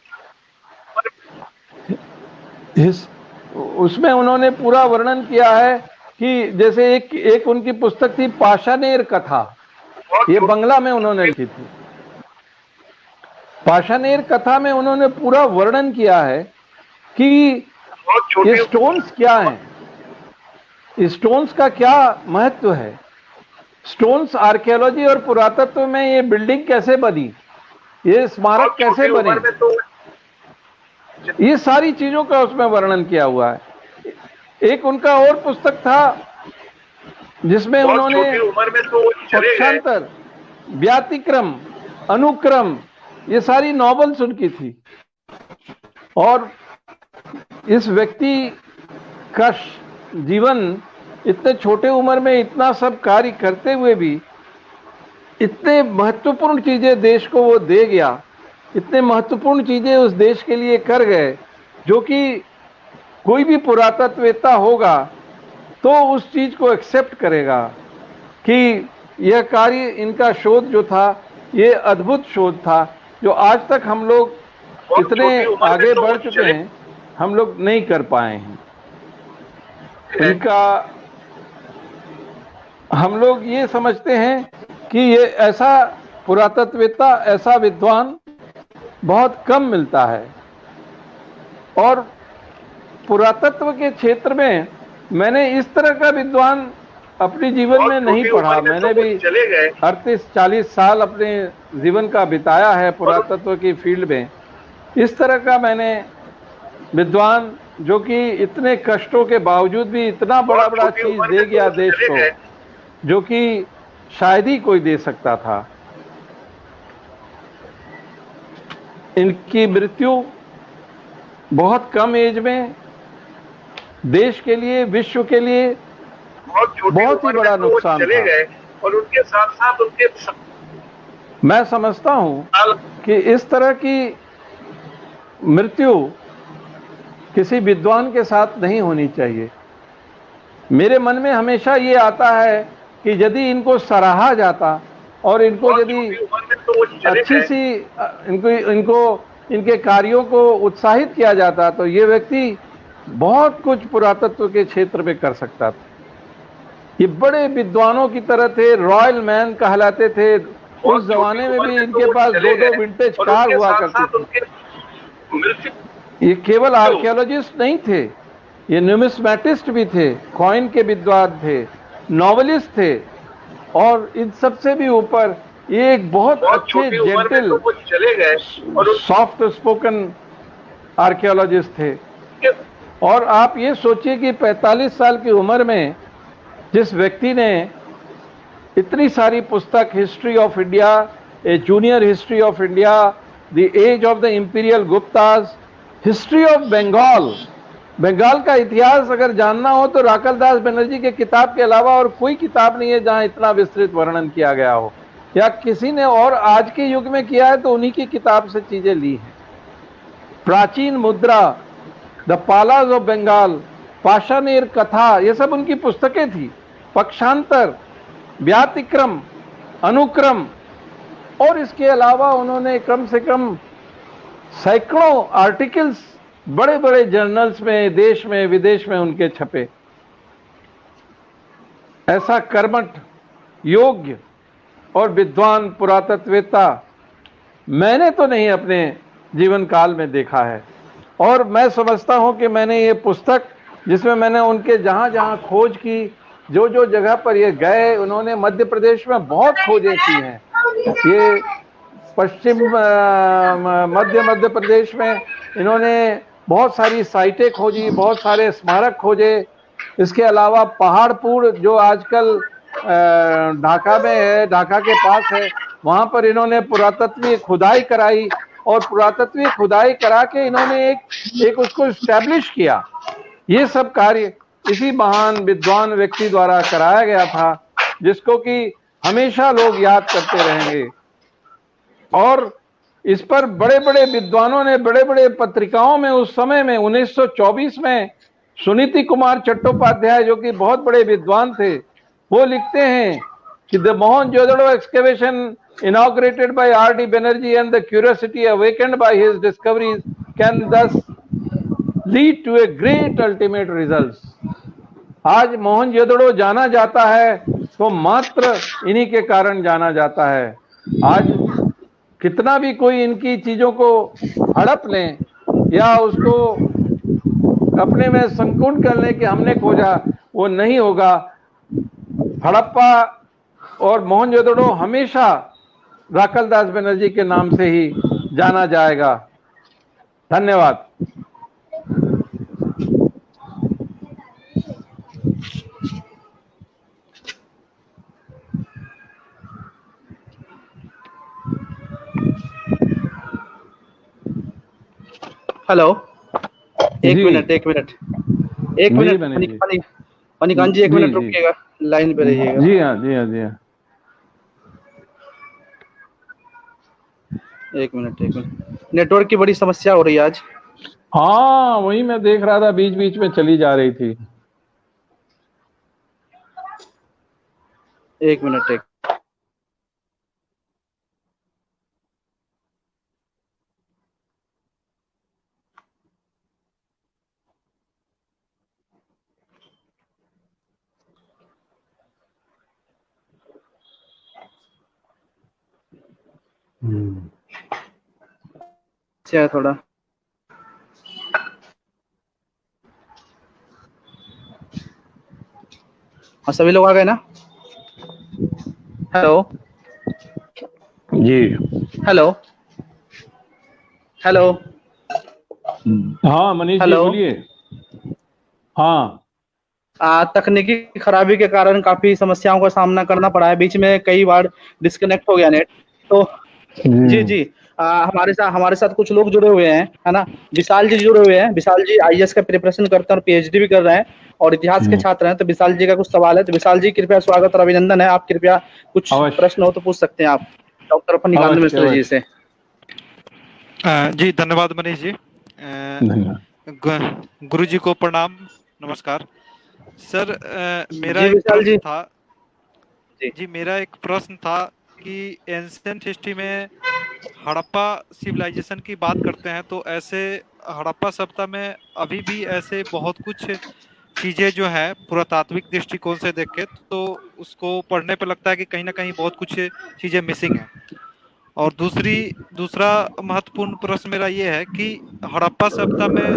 उसमें उन्होंने पूरा वर्णन किया है कि जैसे एक उनकी पुस्तक थी पाषाणेर कथा, ये बंगला में उन्होंने लिखी थी। पाषाणेर कथा में उन्होंने पूरा वर्णन किया है कि ये स्टोन्स क्या हैं, स्टोन्स का क्या महत्व है, स्टोन्स आर्कियोलॉजी और पुरातत्व में ये बिल्डिंग कैसे बनी, ये स्मारक कैसे बने, ये सारी चीजों का उसमें वर्णन किया हुआ है। एक उनका और पुस्तक था जिसमें उन्होंने पक्षांतर, व्यतिक्रम, अनुक्रम, ये सारी नॉवेल्स उनकी थी। और इस व्यक्ति का जीवन इतने छोटे उम्र में इतना सब कार्य करते हुए भी इतने महत्वपूर्ण चीजें देश को वो दे गया, इतने महत्वपूर्ण चीजें उस देश के लिए कर गए, जो कि कोई भी पुरातत्ववेत्ता होगा तो उस चीज को एक्सेप्ट करेगा कि यह कार्य, इनका शोध जो था ये अद्भुत शोध था, जो आज तक हम लोग इतने आगे बढ़ चुके हैं हम लोग नहीं कर पाए हैं। इनका हम लोग ये समझते हैं कि ये ऐसा पुरातत्ववेत्ता, ऐसा विद्वान बहुत कम मिलता है। और पुरातत्व के क्षेत्र में मैंने इस तरह का विद्वान अपने जीवन में नहीं पढ़ा। मैंने भी 38-40 साल अपने जीवन का बिताया है पुरातत्व की फील्ड में। इस तरह का मैंने विद्वान जो कि इतने कष्टों के बावजूद भी इतना बड़ा बड़ा चीज दे गया देश को, जो कि शायद ही कोई दे सकता था। इनकी मृत्यु बहुत कम एज में देश के लिए, विश्व के लिए बहुत ही बड़ा नुकसान था। और उनके साथ साथ उनके मैं समझता हूं कि इस तरह की मृत्यु किसी विद्वान के साथ नहीं होनी चाहिए। मेरे मन में हमेशा ये आता है कि यदि इनको सराहा जाता और इनको यदि अच्छी सी इनके कार्यों को उत्साहित किया जाता तो ये व्यक्ति बहुत कुछ पुरातत्व के क्षेत्र में कर सकता था। ये बड़े विद्वानों की तरह थे, रॉयल मैन कहलाते थे। उस जमाने में भी इनके पास 2-2 विंटेज कार हुआ करती थी। ये केवल आर्कियोलॉजिस्ट नहीं थे, ये न्यूमिस्मैटिस्ट भी थे, कॉइन के विद्वान थे, नॉवेलिस्ट थे, और इन सबसे भी ऊपर ये एक बहुत अच्छे जेंटल सॉफ्ट स्पोकन आर्कियोलॉजिस्ट थे। और आप ये सोचिए कि 45 साल की उम्र में जिस व्यक्ति ने इतनी सारी पुस्तक, history of India, a junior history of India, the age of the imperial Guptas, history of Bengal, Bengal का इतिहास अगर जानना हो तो राकल दास बनर्जी के किताब के अलावा और कोई किताब नहीं है जहां इतना विस्तृत वर्णन किया गया हो, या किसी ने और आज के युग में किया है तो उन्हीं की किताब से चीजें ली हैं। प्राचीन मुद्रा, द पालाज ऑफ बंगाल, पाषाणेर कथा, ये सब उनकी पुस्तकें थी। पक्षांतर, व्यतिक्रम, अनुक्रम, और इसके अलावा उन्होंने कम से कम सैकड़ों आर्टिकल्स बड़े बड़े जर्नल्स में, देश में विदेश में उनके छपे। ऐसा कर्मठ, योग्य और विद्वान पुरातत्ववेत्ता मैंने तो नहीं अपने जीवन काल में देखा है। और मैं समझता हूं कि मैंने ये पुस्तक, जिसमें मैंने उनके जहां जहां खोज की, जो जो जगह पर ये गए, उन्होंने मध्य प्रदेश में बहुत खोजें की हैं। ये पश्चिम मध्य प्रदेश में इन्होंने बहुत सारी साइटें खोजी, बहुत सारे स्मारक खोजे। इसके अलावा पहाड़पुर जो आजकल ढाका में है, ढाका के पास है, वहां पर इन्होंने पुरातत्वीय खुदाई कराई, और पुरातत्वीय खुदाई करा के इन्होंने एक उसको इस्टेब्लिश किया। ये सब कार्य इसी महान विद्वान व्यक्ति द्वारा कराया गया था, जिसको कि हमेशा लोग याद करते रहेंगे। और इस पर बड़े बड़े विद्वानों ने बड़े बड़े पत्रिकाओं में उस समय में 1924 में सुनीति कुमार चट्टोपाध्याय, जो कि बहुत बड़े विद्वान थे, वो लिखते हैं कि the Mohenjodaro excavation inaugurated by R.D. Banerjee and the curiosity awakened by his discoveries can thus lead to a great ultimate results. आज मोहनजोदड़ो जाना जाता है तो मात्र इन्हीं के कारण जाना जाता है। आज कितना भी कोई इनकी चीजों को हड़प लें या उसको अपने में संकुल कर लें कि हमने खोजा, वो नहीं होगा। हड़प्पा और मोहनजोदड़ो हमेशा राखलदास बनर्जी के नाम से ही जाना जाएगा। धन्यवाद। हेलो, एक जी। मिनट मणिकांत जी, एक मिनट रुकिएगा, लाइन पे रहिएगा। जी हाँ, जी हाँ, जी हाँ। एक मिनट नेटवर्क की बड़ी समस्या हो रही है आज। हाँ, वही मैं देख रहा था, बीच बीच में चली जा रही थी। एक मिनट क्या थोड़ा सभी लोग आ गए ना? हेलो जी, हेलो हाँ मनीष जी बोलिए। हाँ, तकनीकी खराबी के कारण काफी समस्याओं का सामना करना पड़ा है, बीच में कई बार डिस्कनेक्ट हो गया नेट। तो जी हमारे साथ कुछ लोग जुड़े हुए हैं, है ना। विशाल जी जुड़े हुए हैं। विशाल जी आईएएस का प्रिपरेशन करते हैं और पीएचडी भी कर रहे हैं और इतिहास के छात्र हैं। तो विशाल जी का कुछ सवाल है, तो विशाल जी कृपया स्वागत और अभिनंदन है। आप कृपया कुछ प्रश्न हो तो पूछ सकते हैं आप डॉक्टर फणिकांत मिश्र जी से। जी धन्यवाद मनीष जी। गुरु जी को प्रणाम, नमस्कार सर। मेरा एक प्रश्न था जी, मेरा एक प्रश्न था कि एंशिएंट हिस्ट्री में हड़प्पा सिविलाइजेशन की बात करते हैं, तो ऐसे हड़प्पा सभ्यता में अभी भी ऐसे बहुत कुछ चीजें जो है पुरातात्विक दृष्टिकोण से देखें तो उसको पढ़ने पे लगता है कि कहीं ना कहीं बहुत कुछ चीजें मिसिंग है। और दूसरा महत्वपूर्ण प्रश्न मेरा ये है कि हड़प्पा सभ्यता में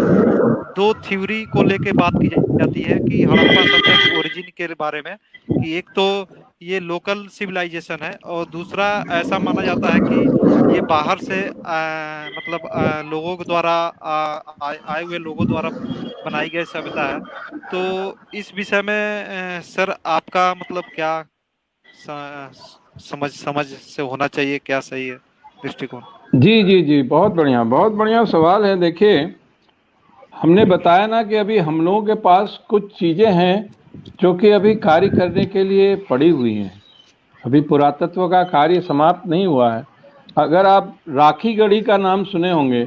दो थ्योरी को लेके बात की जाती है कि हड़प्पा सभ्यता की ओरिजिन के बारे में, कि एक तो ये लोकल सिविलाइजेशन है और दूसरा ऐसा माना जाता है कि ये बाहर से मतलब लोगों के द्वारा आए हुए लोगों द्वारा बनाई गई सभ्यता है। तो इस विषय में सर आपका मतलब क्या समझ से होना चाहिए, क्या सही है दृष्टिकोण? जी, बहुत बढ़िया सवाल है। देखिए, हमने बताया ना कि अभी हम लोगों के पास कुछ चीजें हैं जो कि अभी कार्य करने के लिए पड़ी हुई हैं। अभी पुरातत्व का कार्य समाप्त नहीं हुआ है। अगर आप राखीगढ़ी का नाम सुने होंगे,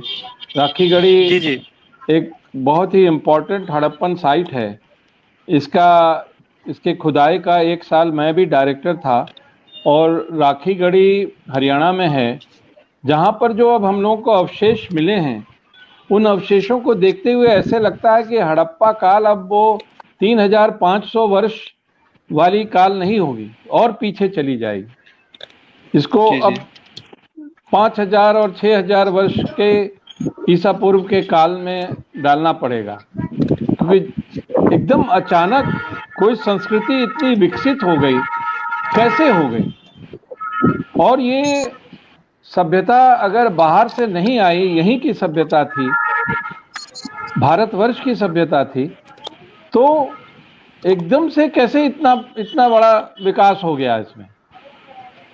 राखीगढ़ी जी एक बहुत ही इम्पोर्टेंट हड़प्पन साइट है। इसके खुदाई का 1 साल मैं भी डायरेक्टर था और राखीगढ़ी हरियाणा में है, जहाँ पर जो अब हम लोगों को अवशेष मिले हैं, उन अवशेषों को देखते हुए ऐसे लगता है कि हड़प्पा काल अब वो 3500 वर्ष वाली काल नहीं होगी और पीछे चली जाएगी। इसको अब 5000 और 6000 वर्ष के ईसा पूर्व के काल में डालना पड़ेगा, क्योंकि एकदम अचानक कोई संस्कृति इतनी विकसित हो गई, कैसे हो गई। और ये सभ्यता अगर बाहर से नहीं आई, यहीं की सभ्यता थी, भारतवर्ष की सभ्यता थी, तो एकदम से कैसे इतना बड़ा विकास हो गया इसमें।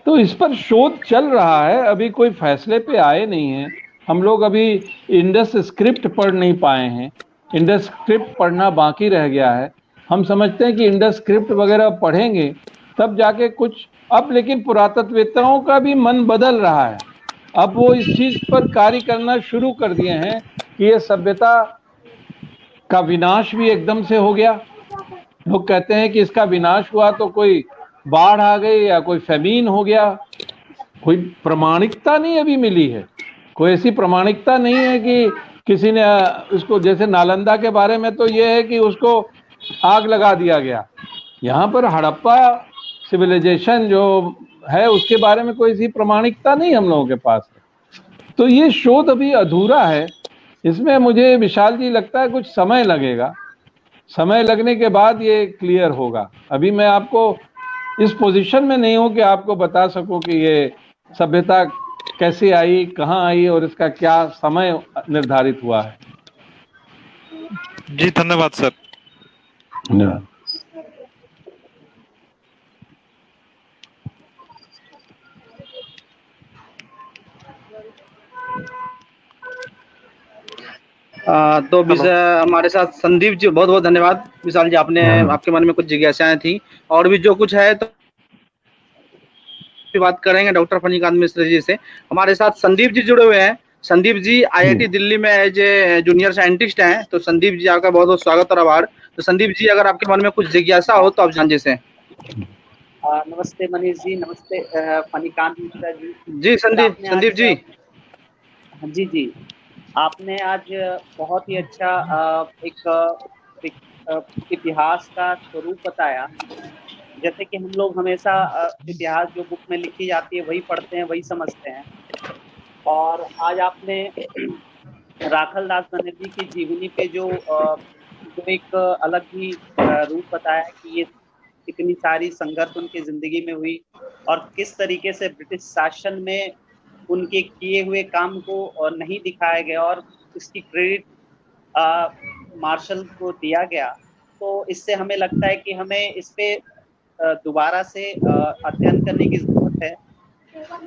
तो इस पर शोध चल रहा है, अभी कोई फैसले पे आए नहीं हैं। हम लोग अभी इंडस स्क्रिप्ट पढ़ नहीं पाए हैं, इंडस स्क्रिप्ट पढ़ना बाकी रह गया है। हम समझते हैं कि इंडस स्क्रिप्ट वगैरह पढ़ेंगे तब जाके कुछ। अब लेकिन पुरातत्ववेत्ताओं का भी मन बदल रहा है, अब वो इस चीज पर कार्य करना शुरू कर दिए हैं कि ये सभ्यता का विनाश भी एकदम से हो गया लोग कहते हैं कि इसका विनाश हुआ तो कोई बाढ़ आ गई या कोई फेमीन हो गया, कोई प्रमाणिकता नहीं अभी मिली है, कोई ऐसी प्रमाणिकता नहीं है कि किसी ने उसको, जैसे नालंदा के बारे में तो ये है कि उसको आग लगा दिया गया, यहाँ पर हड़प्पा सिविलाइजेशन जो है उसके बारे में कोई ऐसी प्रमाणिकता नहीं हम लोगों के पास है। तो ये शोध अभी अधूरा है, इसमें मुझे विशाल जी लगता है कुछ समय लगेगा, समय लगने के बाद ये क्लियर होगा। अभी मैं आपको इस पोजीशन में नहीं हूं कि आपको बता सकूं कि ये सभ्यता कैसे आई, कहां आई और इसका क्या समय निर्धारित हुआ है। जी धन्यवाद सर। धन्यवाद। तो हमारे साथ संदीप जी, बहुत बहुत धन्यवाद विशाल जी, आपने आपके मन में कुछ जिज्ञासाएं थी और भी जो कुछ है तो बात करेंगे डॉक्टर फणिकांत मिश्र जी से। हमारे साथ संदीप जी जुड़े हुए हैं। संदीप जी आईआईटी दिल्ली में एज ए जूनियर साइंटिस्ट हैं। तो संदीप जी आपका बहुत बहुत स्वागत और आभार। तो संदीप जी अगर आपके मन में कुछ जिज्ञासा हो तो आप जान जैसे। नमस्ते मनीष जी, नमस्ते फणिकांत मिश्रा जी। जी संदीप जी। जी जी, आपने आज बहुत ही अच्छा एक इतिहास का स्वरूप बताया। जैसे कि हम लोग हमेशा इतिहास जो बुक में लिखी जाती है वही पढ़ते हैं, वही समझते हैं। और आज आपने राखल दास बनर्जी की जीवनी पे जो एक अलग ही रूप बताया कि ये कितनी सारी संघर्ष उनकी जिंदगी में हुई और किस तरीके से ब्रिटिश शासन में उनके किए हुए काम को नहीं दिखाया गया और इसकी क्रेडिट मार्शल को दिया गया। तो इससे हमें लगता है कि हमें इस पे दोबारा से अध्ययन करने की जरूरत है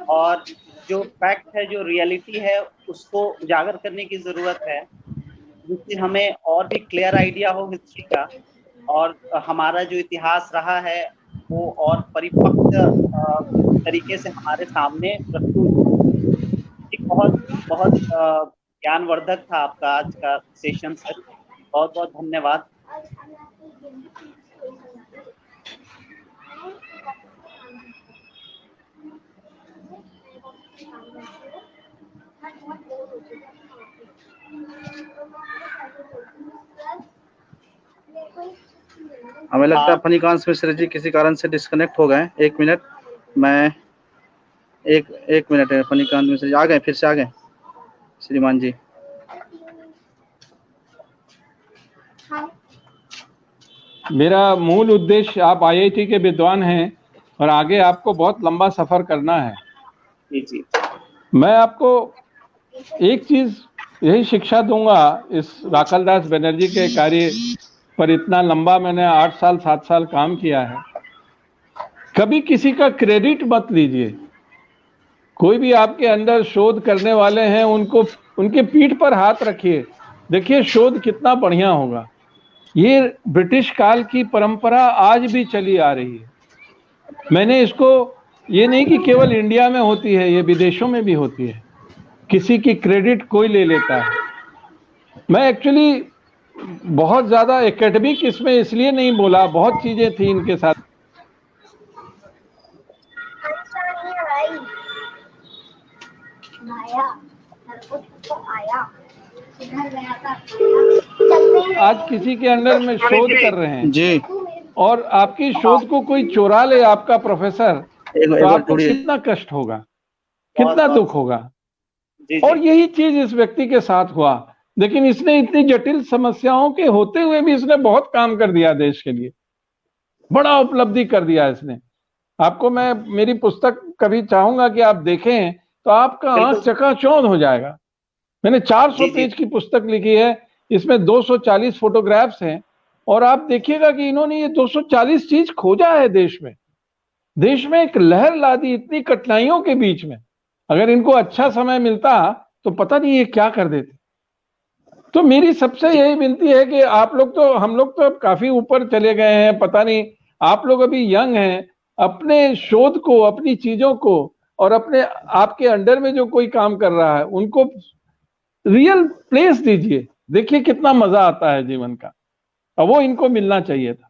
और जो फैक्ट है, जो रियलिटी है, उसको उजागर करने की जरूरत है, जिससे हमें और भी क्लियर आइडिया हो हिस्ट्री का और हमारा जो इतिहास रहा है वो और परिपक्व तरीके से हमारे सामने प्रस्तुत हो। बहुत बहुत ज्ञानवर्धक था आपका आज का सेशन सर, बहुत बहुत धन्यवाद। हमें लगता है फणिकांत मिश्र जी किसी कारण से डिस्कनेक्ट हो गए। एक मिनट, मैं एक मिनट है। फणिकांत मिश्र जी आ गए, फिर से आ गए श्रीमान जी। मेरा मूल उद्देश्य, आप आईआईटी के विद्वान हैं और आगे आपको बहुत लंबा सफर करना है। जी। मैं आपको एक चीज यही शिक्षा दूंगा, इस राखल दास बनर्जी के कार्य पर इतना लंबा मैंने 8 साल 7 साल काम किया है, कभी किसी का क्रेडिट मत लीजिए। कोई भी आपके अंदर शोध करने वाले हैं उनको उनके पीठ पर हाथ रखिए, देखिए शोध कितना बढ़िया होगा। ये ब्रिटिश काल की परंपरा आज भी चली आ रही है। मैंने इसको, ये नहीं कि केवल इंडिया में होती है, ये विदेशों में भी होती है। किसी की क्रेडिट कोई ले लेता है। मैं एक्चुअली बहुत ज्यादा एकेडमिक इसमें इसलिए नहीं बोला, बहुत चीजें थी इनके साथ। आज किसी के अंदर में शोध कर रहे हैं जी, और आपकी शोध को कोई चुरा ले, आपका प्रोफेसर, तो आपको कितना कष्ट होगा, कितना दुख होगा। और यही चीज इस व्यक्ति के साथ हुआ, लेकिन इसने इतनी जटिल समस्याओं के होते हुए भी इसने बहुत काम कर दिया देश के लिए, बड़ा उपलब्धि कर दिया इसने। आपको मैं मेरी पुस्तक कभी चाहूंगा कि आप देखें तो आपका आंख चकाचौंध हो जाएगा। मैंने 400 पेज की पुस्तक लिखी है, इसमें 240 फोटोग्राफ्स हैं और आप देखिएगा कि इन्होंने ये 240 चीज खोजा है देश में एक लहर ला दी इतनी कठिनाइयों के बीच में। अगर इनको अच्छा समय मिलता तो पता नहीं ये क्या कर देते। तो मेरी सबसे यही विनती है कि आप लोग तो, हम लोग तो अब काफी ऊपर चले गए हैं, पता नहीं आप लोग अभी यंग हैं, अपने शोध को, अपनी चीजों को और अपने आपके अंडर में जो कोई काम कर रहा है उनको रियल प्लेस दीजिए। देखिए कितना मजा आता है जीवन का, और वो इनको मिलना चाहिए था।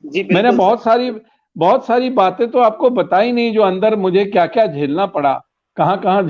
जी मैंने बिल्कुल सर। बहुत सारी बातें तो आपको बताई नहीं, जो अंदर मुझे क्या क्या झेलना पड़ा, कहाँ कहाँ